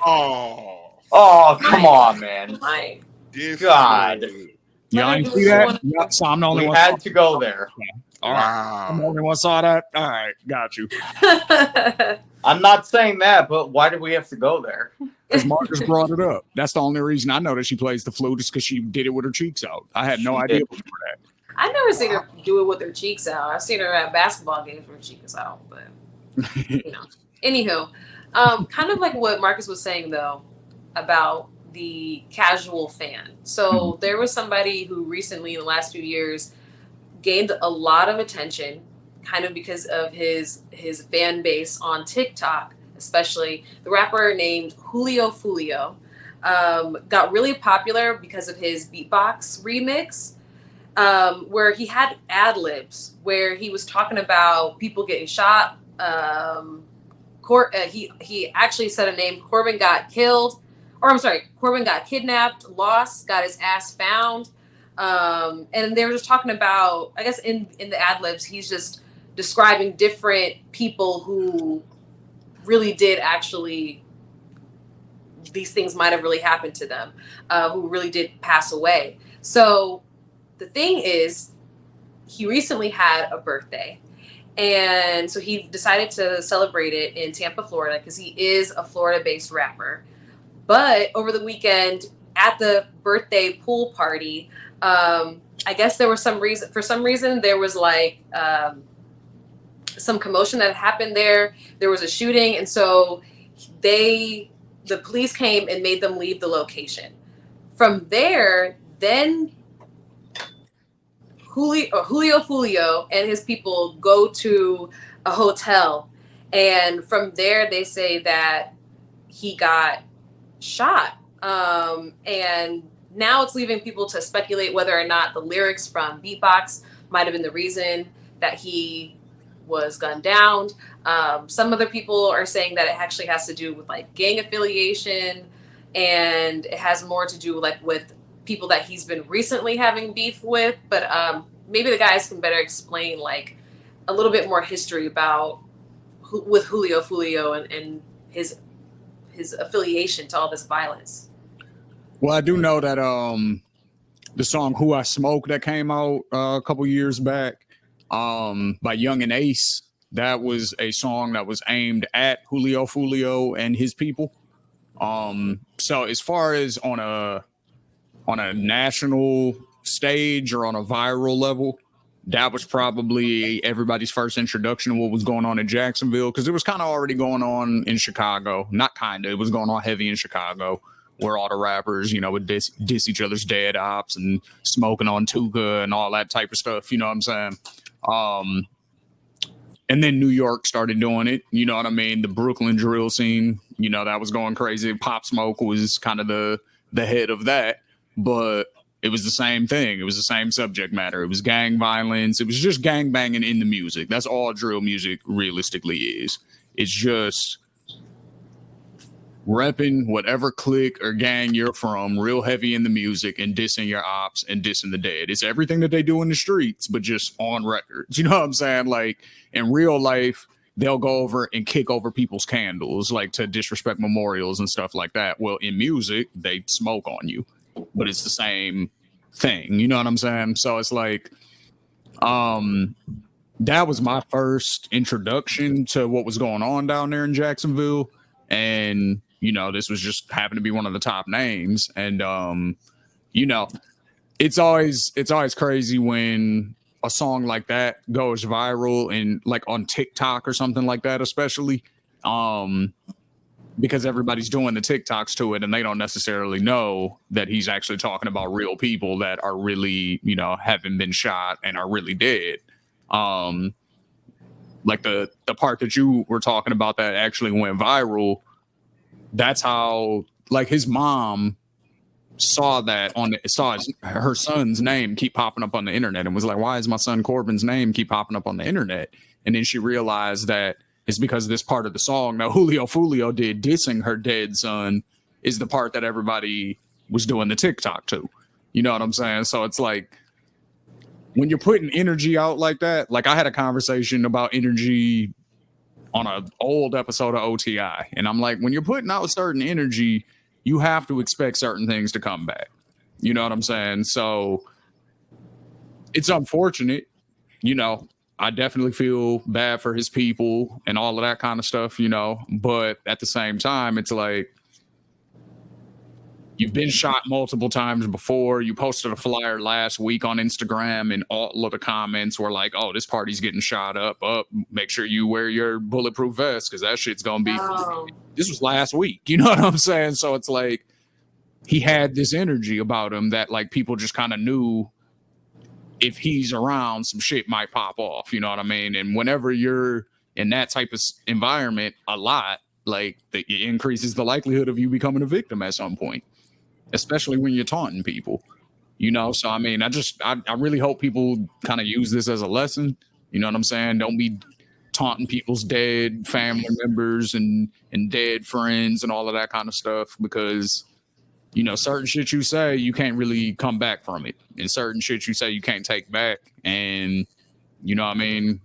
Oh, come on, man! God, y'all ain't see that? Yeah, so I'm the only one. Had to go there. All right. Wow. I'm the only one saw that. All right, got you. I'm not saying that, but why do we have to go there? Because Marcus brought it up. That's the only reason I know that she plays the flute is because she did it with her cheeks out. I had no idea before that. I never seen her do it with her cheeks out. I've seen her at basketball games with her cheeks out, but Anywho, kind of like what Marcus was saying though about the casual fan. So there was somebody who recently in the last few years gained a lot of attention kind of because of his fan base on TikTok, especially the rapper named Julio Foolio, got really popular because of his beatbox remix, where he had ad libs where he was talking about people getting shot. He actually said a name, Corbin got kidnapped, lost, got his ass found. And they were just talking about, I guess in the ad libs, he's just describing different people who really did actually, these things might have really happened to them, who really did pass away. So the thing is, he recently had a birthday. And so he decided to celebrate it in Tampa, Florida, because he is a Florida-based rapper. But over the weekend at the birthday pool party, I guess there was some reason there was like some commotion that happened there. There was a shooting, and so the police came and made them leave the location. From there, then Julio Foolio and his people go to a hotel, and from there they say that he got shot. And now it's leaving people to speculate whether or not the lyrics from Beatbox might have been the reason that he was gunned down. Some other people are saying that it actually has to do with like gang affiliation, and it has more to do like with people that he's been recently having beef with, but maybe the guys can better explain like a little bit more history about with Julio Foolio and his affiliation to all this violence. Well, I do know that the song "Who I Smoke" that came out a couple years back by Young and Ace, that was a song that was aimed at Julio Foolio and his people. So as far as on a national stage or on a viral level, that was probably everybody's first introduction to what was going on in Jacksonville, because it was kind of already going on in Chicago. Not kind of, it was going on heavy in Chicago, where all the rappers, would diss each other's dead ops and smoking on Tuga and all that type of stuff. You know what I'm saying? And then New York started doing it. You know what I mean? The Brooklyn drill scene, that was going crazy. Pop Smoke was kind of the head of that, but it was the same thing. It was the same subject matter. It was gang violence. It was just gang banging in the music. That's all drill music realistically is. It's just repping whatever clique or gang you're from, real heavy in the music, and dissing your ops and dissing the dead. It's everything that they do in the streets, but just on records. You know what I'm saying? Like in real life, they'll go over and kick over people's candles, like to disrespect memorials and stuff like that. Well, in music, they smoke on you, but it's the same thing. You know what I'm saying? So it's like, that was my first introduction to what was going on down there in Jacksonville. And, this was just happened to be one of the top names. And, it's always crazy when a song like that goes viral and like on TikTok or something like that, especially, because everybody's doing the TikToks to it and they don't necessarily know that he's actually talking about real people that are really, haven't been shot and are really dead. Like the part that you were talking about that actually went viral, that's how like his mom saw her son's name keep popping up on the internet and was like, why is my son Corbin's name keep popping up on the internet? And then she realized that it's because this part of the song that Julio Foolio did dissing her dead son is the part that everybody was doing the TikTok to. You know what I'm saying? So it's like, when you're putting energy out like that, like I had a conversation about energy on an old episode of OTI. And I'm like, when you're putting out certain energy, you have to expect certain things to come back. You know what I'm saying? So it's unfortunate, I definitely feel bad for his people and all of that kind of stuff, but at the same time, it's like, you've been shot multiple times before. You posted a flyer last week on Instagram and all of the comments were like, oh, this party's getting shot up. Make sure you wear your bulletproof vest because that shit's going to be... Oh. This was last week. You know what I'm saying? So it's like he had this energy about him that like people just kind of knew if he's around, some shit might pop off. You know what I mean? And whenever you're in that type of environment a lot, like it increases the likelihood of you becoming a victim at some point. Especially when you're taunting people, So, I mean, I really hope people kind of use this as a lesson. You know what I'm saying? Don't be taunting people's dead family members and dead friends and all of that kind of stuff because, certain shit you say, you can't really come back from it. And certain shit you say, you can't take back. And, what I mean?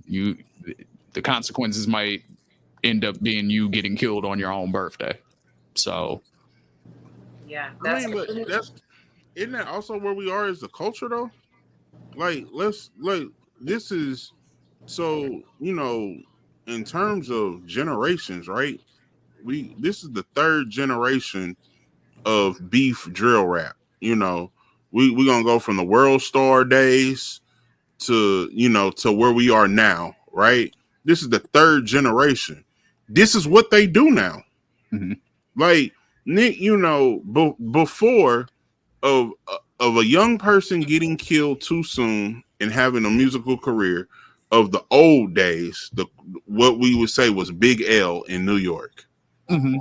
The consequences might end up being you getting killed on your own birthday. So... Yeah, isn't that also where we are as a culture though? This is so, in terms of generations, right? This is the third generation of beef drill rap. We're gonna go from the World Star days to to where we are now, right? This is the third generation. This is what they do now. Mm-hmm. Like Nick, before of a young person getting killed too soon and having a musical career of the old days, what we would say was Big L in New York. Mm-hmm.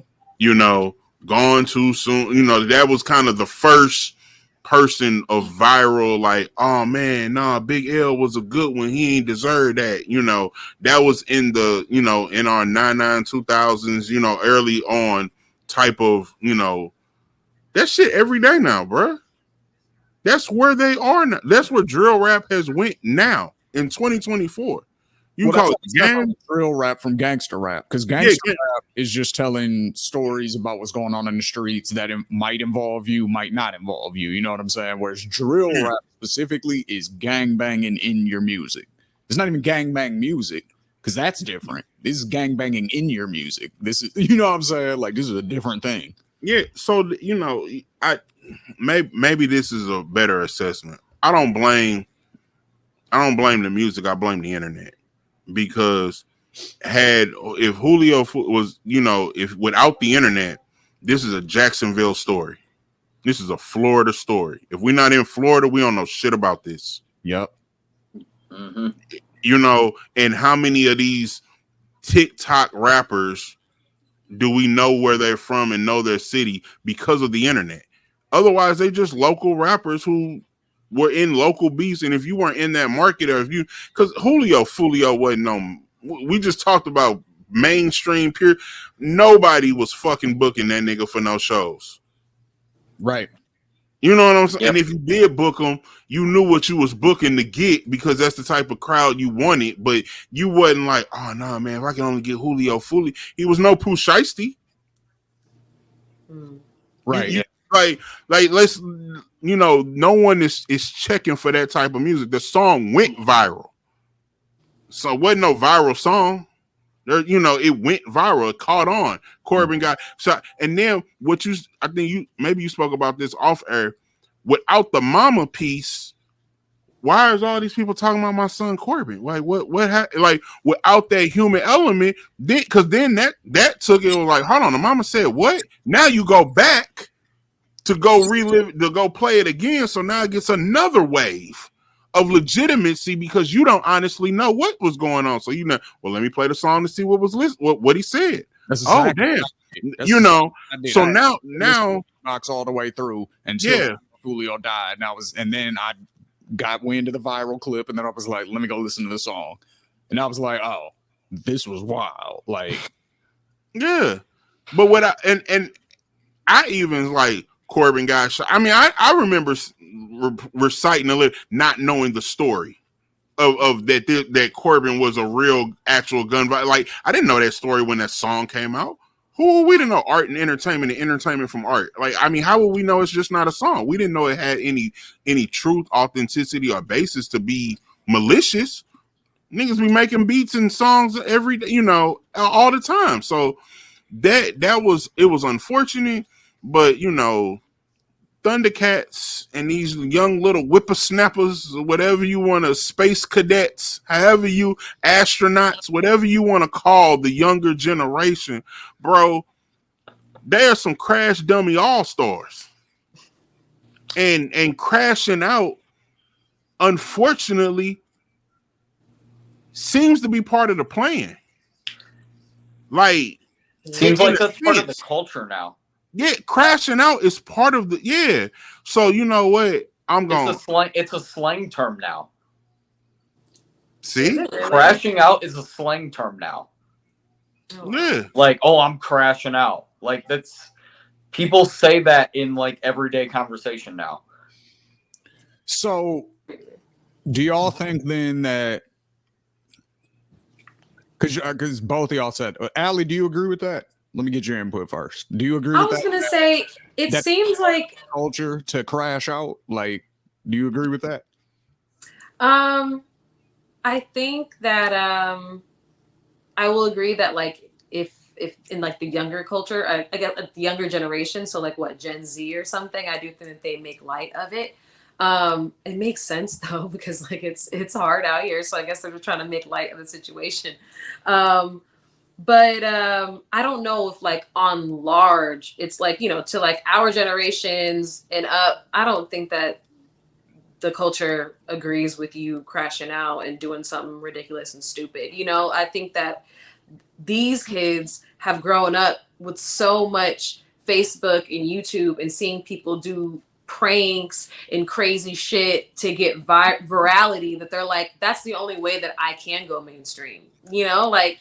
Gone too soon. That was kind of the first person of viral, like, oh man, nah, Big L was a good one. He ain't deserve that. That was in the, in our 99 2000s, early on type of, that shit every day now, bruh. That's where they are now. That's where drill rap has went now in 2024. You Well, call that's it gang? drill rap from gangster rap, because Yeah, gangster rap is just telling stories about what's going on in the streets that might involve you, might not involve you. You know what I'm saying? Whereas drill rap specifically is gang banging in your music. It's not even gang bang music, because that's different. This is gang banging in your music. This is, you know what I'm saying? Like, this is a different thing. Yeah. So I maybe this is a better assessment. I don't blame the music. I blame the internet, because if Julio was, if without the internet, this is a Jacksonville story. This is a Florida story. If we're not in Florida, we don't know shit about this. Yep. Mm-hmm. And how many of these TikTok rappers do we know where they're from and know their city because of the internet? Otherwise, they just local rappers who were in local beats. And if you weren't in that market, or because Foolio wasn't on. We just talked about mainstream pure. Nobody was fucking booking that nigga for no shows. Right. You know what I'm saying? Yep. And if you did book them, you knew what you was booking to get, because that's the type of crowd you wanted. But you wasn't like, oh no, man, if I can only get Julio Foolio. He was no Pooh Shiesty. Right. Like let's, no one is checking for that type of music. The song went viral. So it wasn't no viral song. There, it went viral. It caught on. Corbin got shot. And then I think maybe you spoke about this off air. Without the mama piece, why is all these people talking about my son Corbin? Like what happened? Like without that human element, because then that took it, was like, hold on, the mama said what? Now you go back to go relive, to go play it again. So now it gets another wave of legitimacy, because you don't honestly know what was going on. So well, let me play the song to see what was what he said. That's exactly damn. So now knocks all the way through until Julio died. And then I got wind of the viral clip, and then I was like, let me go listen to the song. And I was like, oh, this was wild. Like, yeah. But what I even like Corbin got shot. I mean, I remember reciting a little, not knowing the story of that Corbin was a real actual gun. Like, I didn't know that story when that song came out. Who are we to know art and entertainment from art? Like, I mean, how would we know it's just not a song? We didn't know it had any truth, authenticity, or basis to be malicious. Niggas be making beats and songs every day, all the time. So it was unfortunate, but Thundercats and these young little whippersnappers, whatever you want to, space cadets, however you, astronauts, whatever you want to call the younger generation, bro, they are some crash dummy all-stars. And crashing out, unfortunately, seems to be part of the plan. Like, seems like that's part of the culture now. Yeah, crashing out is part of the So you know what? It's a slang term now. See? Crashing out is a slang term now. Yeah. Like, oh, I'm crashing out. Like, that's, people say that in like everyday conversation now. So do y'all think then that, because both of y'all said, Allie, do you agree with that? Let me get your input first. Do you agree with that? I was going to say, it seems like culture to crash out. Like, do you agree with that? I think that I will agree that, like, if in like the younger culture, I get the younger generation, so like what, Gen Z or something, I do think that they make light of it. It makes sense though, because like it's hard out here, so I guess they're trying to make light of the situation. But I don't know if like on large, it's like, to like our generations and up, I don't think that the culture agrees with you crashing out and doing something ridiculous and stupid. I think that these kids have grown up with so much Facebook and YouTube and seeing people do pranks and crazy shit to get virality that they're like, that's the only way that I can go mainstream. Like,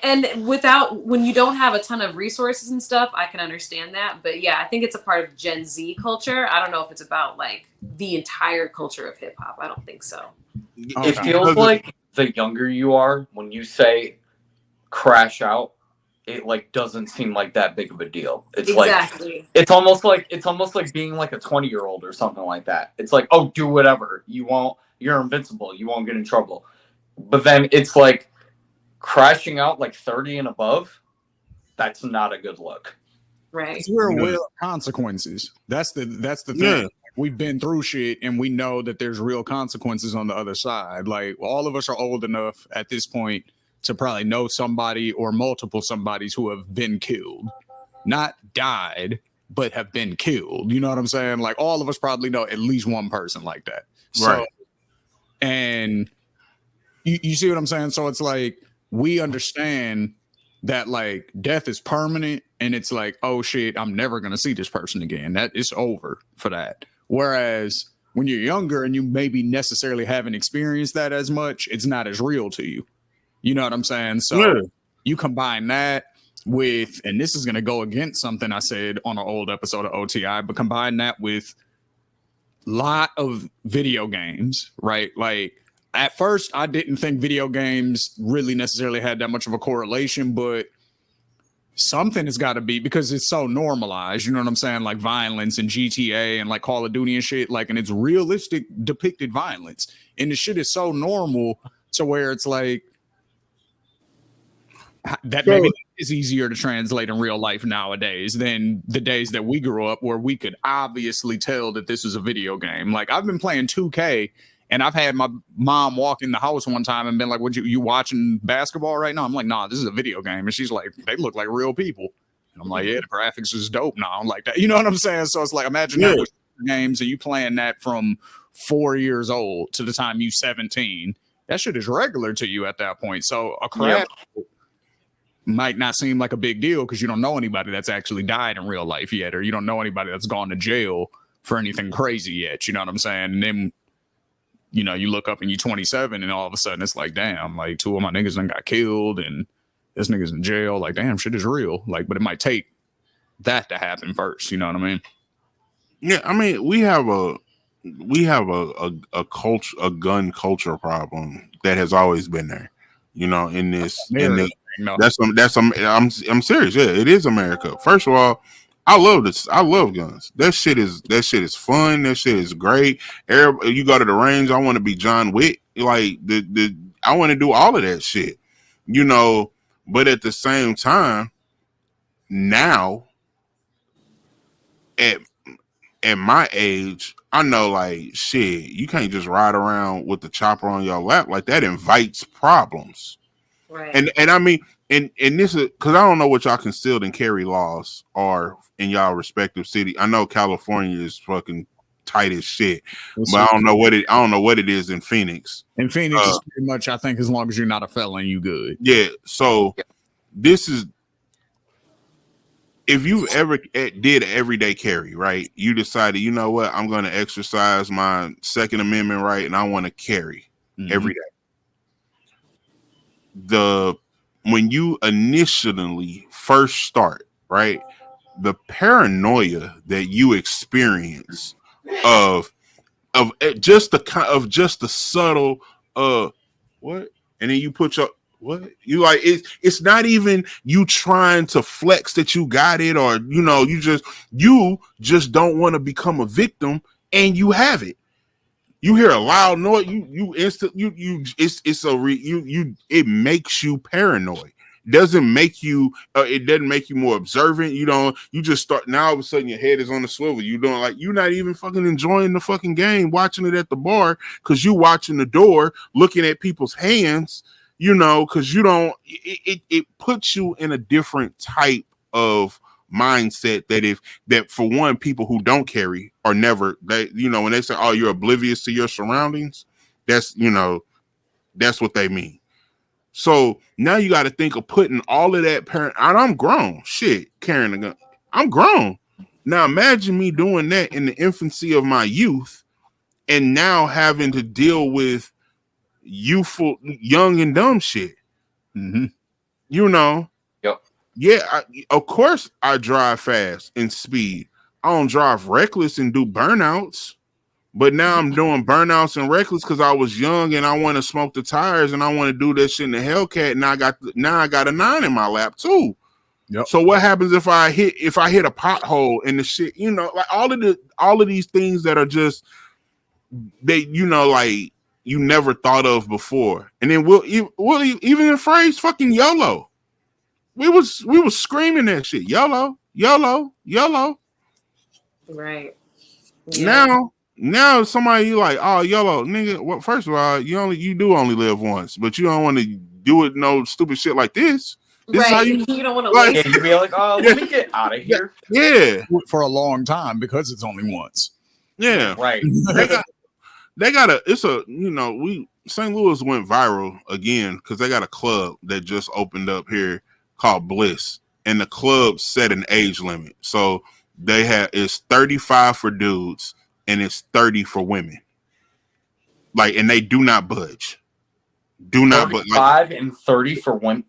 And without, when you don't have a ton of resources and stuff, I can understand that. But yeah, I think it's a part of Gen Z culture. I don't know if it's about like the entire culture of hip hop. I don't think so. It Okay. feels like the younger you are, when you say crash out, it like doesn't seem like that big of a deal. It's Exactly. like it's almost like being like a 20-year-old or something like that. It's like, oh, do whatever. You're invincible. You won't get in trouble. But then it's like crashing out like 30 and above. That's not a good look. Right. We're aware of consequences. That's the thing. Yeah. We've been through shit and we know that there's real consequences on the other side. Like all of us are old enough at this point to probably know somebody or multiple somebodies who have been killed. Not died, but have been killed. You know what I'm saying? Like all of us probably know at least one person like that. So, Right. and you see what I'm saying? So it's like we understand that like death is permanent and it's like, oh shit, I'm never gonna see this person again. That it's over for that. Whereas when you're younger and you maybe necessarily haven't experienced that as much, it's not as real to you. You know what I'm saying? So you combine that with, and this is gonna go against something I said on an old episode of OTI, but combine that with lot of video games, right? Like at first, I didn't think video games really necessarily had that much of a correlation, but something has got to be because it's so normalized. You know what I'm saying? Like violence and GTA and like Call of Duty and shit. Like, and it's realistic depicted violence, and the shit is so normal to where it's like that maybe is easier to translate in real life nowadays than the days that we grew up where we could obviously tell that this is a video game. Like I've been playing 2K. And I've had my mom walk in the house one time and been like, "What you watching basketball right now?" I'm like, "Nah, this is a video game." And she's like, "They look like real people." And I'm like, "Yeah, the graphics is dope now." I'm like that. You know what I'm saying? So it's like, imagine that with games and you playing that from 4 years old to the time you 17. That shit is regular to you at that point. So a crash might not seem like a big deal because you don't know anybody that's actually died in real life yet, or you don't know anybody that's gone to jail for anything crazy yet. You know what I'm saying? And then you know, you look up and you're 27 and all of a sudden it's like, damn, like two of my niggas done got killed and this nigga's in jail. Like, damn, shit is real. Like, but it might take that to happen first. You know what I mean? Yeah, I mean, we have a culture, a gun culture problem that has always been there. You know, I'm serious. Yeah, it is America. First of all, I love this. I love guns. That shit is fun. That shit is great. You go to the range. I want to be John Wick. Like I want to do all of that shit. You know, but at the same time, now at my age, I know like shit. You can't just ride around with the chopper on your lap like that. Invites problems. Right. And I mean, and this is because I don't know what y'all concealed and carry laws are in y'all respective city. I know California is fucking tight as shit, but I don't know what it is in Phoenix. In Phoenix, is pretty much, I think, as long as you're not a felon, you good. Yeah. So this is if you ever did everyday carry, right? You decided, you know what, I'm going to exercise my Second Amendment right, and I want to carry every day. When you initially first start, right, the paranoia that you experience of just the subtle what, and then you put your what you like it's not even you trying to flex that you got it, or you know, you just don't want to become a victim, and you have it. You hear a loud noise, it makes you paranoid. It doesn't make you more observant. You just start, now all of a sudden your head is on the swivel. You doing like, you're not even fucking enjoying the fucking game, watching it at the bar, because you watching the door, looking at people's hands, you know, because you don't, it puts you in a different type of mindset that for one, people who don't carry are never, when they say, oh, you're oblivious to your surroundings, that's what they mean. So now you got to think of putting all of that and I'm grown, shit, carrying a gun, I'm grown. Now imagine me doing that in the infancy of my youth, and now having to deal with youthful, young and dumb shit. You know, Yep. yeah, of course I drive fast and speed. I don't drive reckless and do burnouts. But now I'm doing burnouts and reckless because I was young and I want to smoke the tires and I want to do that shit in the Hellcat. And now I got a 9 in my lap too. Yep. So what happens if I hit a pothole and the shit, like all of these things that are just they, like you never thought of before. And then we'll even the phrase fucking YOLO. We was screaming that shit. YOLO, YOLO, YOLO. Right. Yeah. Now somebody you like, oh YOLO, nigga. Well, first of all, you do only live once, but you don't want to do it no stupid shit like this. This right. is how you don't want to like, Yeah, you'd be like, oh, let me get out of here. Yeah. For a long time because it's only once. Yeah. Right. They got St. Louis went viral again because they got a club that just opened up here called Bliss. And the club set an age limit. So it's 35 for dudes and it's 30 for women. Like, and they do not budge. Do not budge. 35 and 30 for one.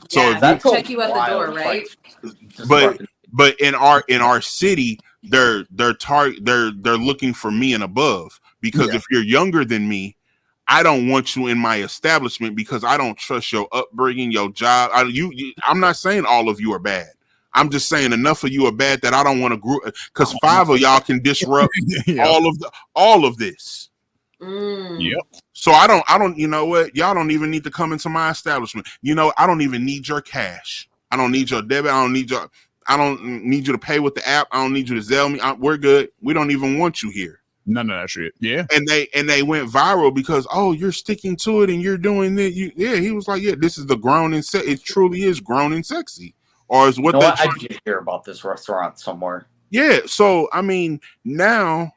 So yeah, that's check you at the door, right? But in our city, they're looking for me and above because if you're younger than me, I don't want you in my establishment because I don't trust your upbringing, your job. I'm not saying all of you are bad. I'm just saying enough of you are bad that I don't want to group because 5 of y'all can disrupt all of this. Yep. So I don't, you know what? Y'all don't even need to come into my establishment. I don't even need your cash. I don't need your debit. I don't need you to pay with the app. I don't need you to Zelle me. We're good. We don't even want you here. None of that shit. Yeah. And they went viral because, oh, you're sticking to it and you're doing that. He was like, yeah, this is the grown and it truly is grown and sexy. Or is what I did hear about this restaurant somewhere. Yeah. So I mean, now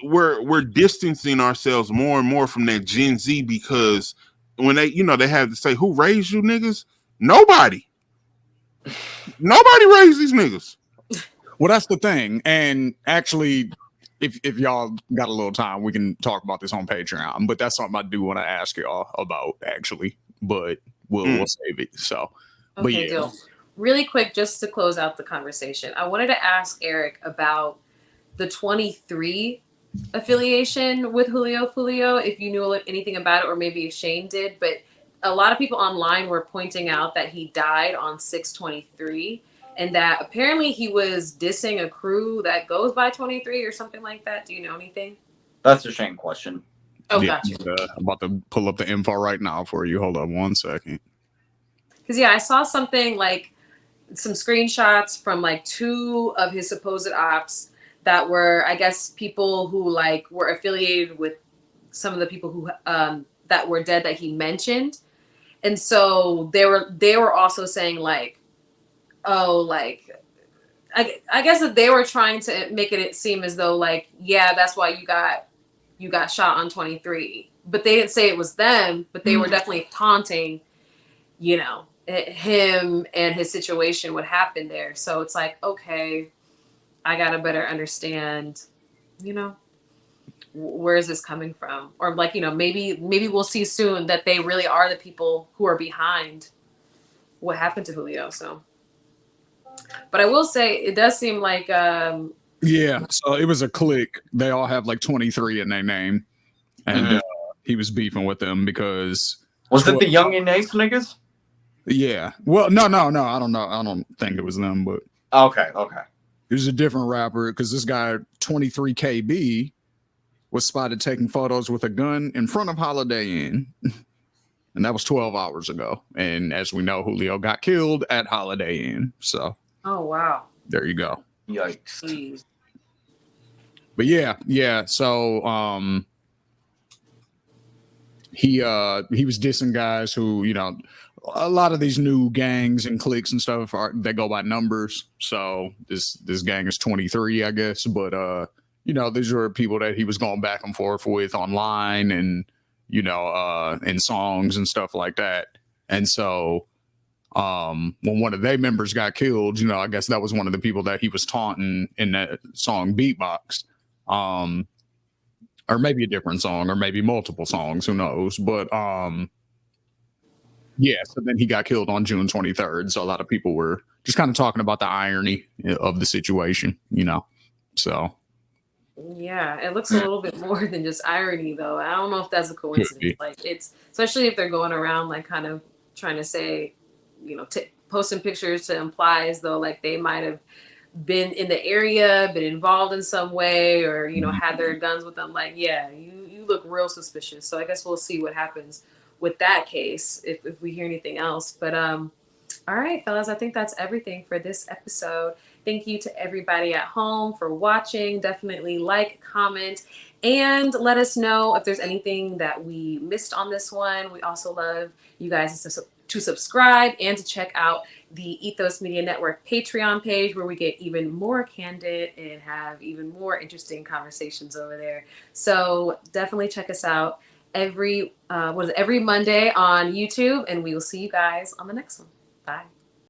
we're distancing ourselves more and more from that Gen Z because when they have to say, who raised you niggas? Nobody raised these niggas. Well, that's the thing. And actually, if y'all got a little time, we can talk about this on Patreon. But that's something I do want to ask y'all about, actually. But we'll save it. So, okay, but yeah. Deal. Really quick, just to close out the conversation, I wanted to ask Eric about the 23 affiliation with Julio Foolio, if you knew anything about it, or maybe if Shane did. But a lot of people online were pointing out that he died on 6/23. And that apparently he was dissing a crew that goes by 23 or something like that. Do you know anything? That's a Shane question. Oh, gotcha. I'm about to pull up the info right now for you. Hold on 1 second. Because, I saw something like some screenshots from like 2 of his supposed ops that were, I guess, people who like were affiliated with some of the people who that were dead that he mentioned. And so they were also saying like, oh, like, I guess that they were trying to make it seem as though like, yeah, that's why you got shot on 23. But they didn't say it was them, but they were definitely taunting, him and his situation, what happened there. So it's like, okay, I got to better understand, where is this coming from? Or like, maybe we'll see soon that they really are the people who are behind what happened to Julio. So. But I will say it does seem like yeah, so it was a clique. They all have like 23 in their name. And he was beefing with them because was it the Young and Ace niggas? Yeah. Well, no, I don't know. I don't think it was them, but okay. It was a different rapper because this guy 23 KB was spotted taking photos with a gun in front of Holiday Inn. And that was 12 hours ago. And as we know, Julio got killed at Holiday Inn. So oh wow. There you go. Yikes. Jeez. But yeah. So he was dissing guys who, a lot of these new gangs and cliques and stuff they go by numbers. So this gang is 23, I guess. But these were people that he was going back and forth with online and in songs and stuff like that. And so when one of their members got killed, I guess that was one of the people that he was taunting in that song Beatbox. Or maybe a different song, or maybe multiple songs, who knows? But Yeah, so then he got killed on June 23rd. So a lot of people were just kind of talking about the irony of the situation, you know. So Yeah, it looks a little bit more than just irony, though. I don't know if that's a could coincidence. be. Like, it's especially if they're going around, like, kind of trying to say, posting pictures to imply as though, like, they might have been in the area, been involved in some way, or, had their guns with them. Like, yeah, you look real suspicious. So I guess we'll see what happens with that case if we hear anything else. But, all right, fellas, I think that's everything for this episode. Thank you to everybody at home for watching. Definitely like, comment, and let us know if there's anything that we missed on this one. We also love you guys to subscribe and to check out the Ethos Media Network Patreon page, where we get even more candid and have even more interesting conversations over there. So definitely check us out every Monday on YouTube, and we will see you guys on the next one. Bye.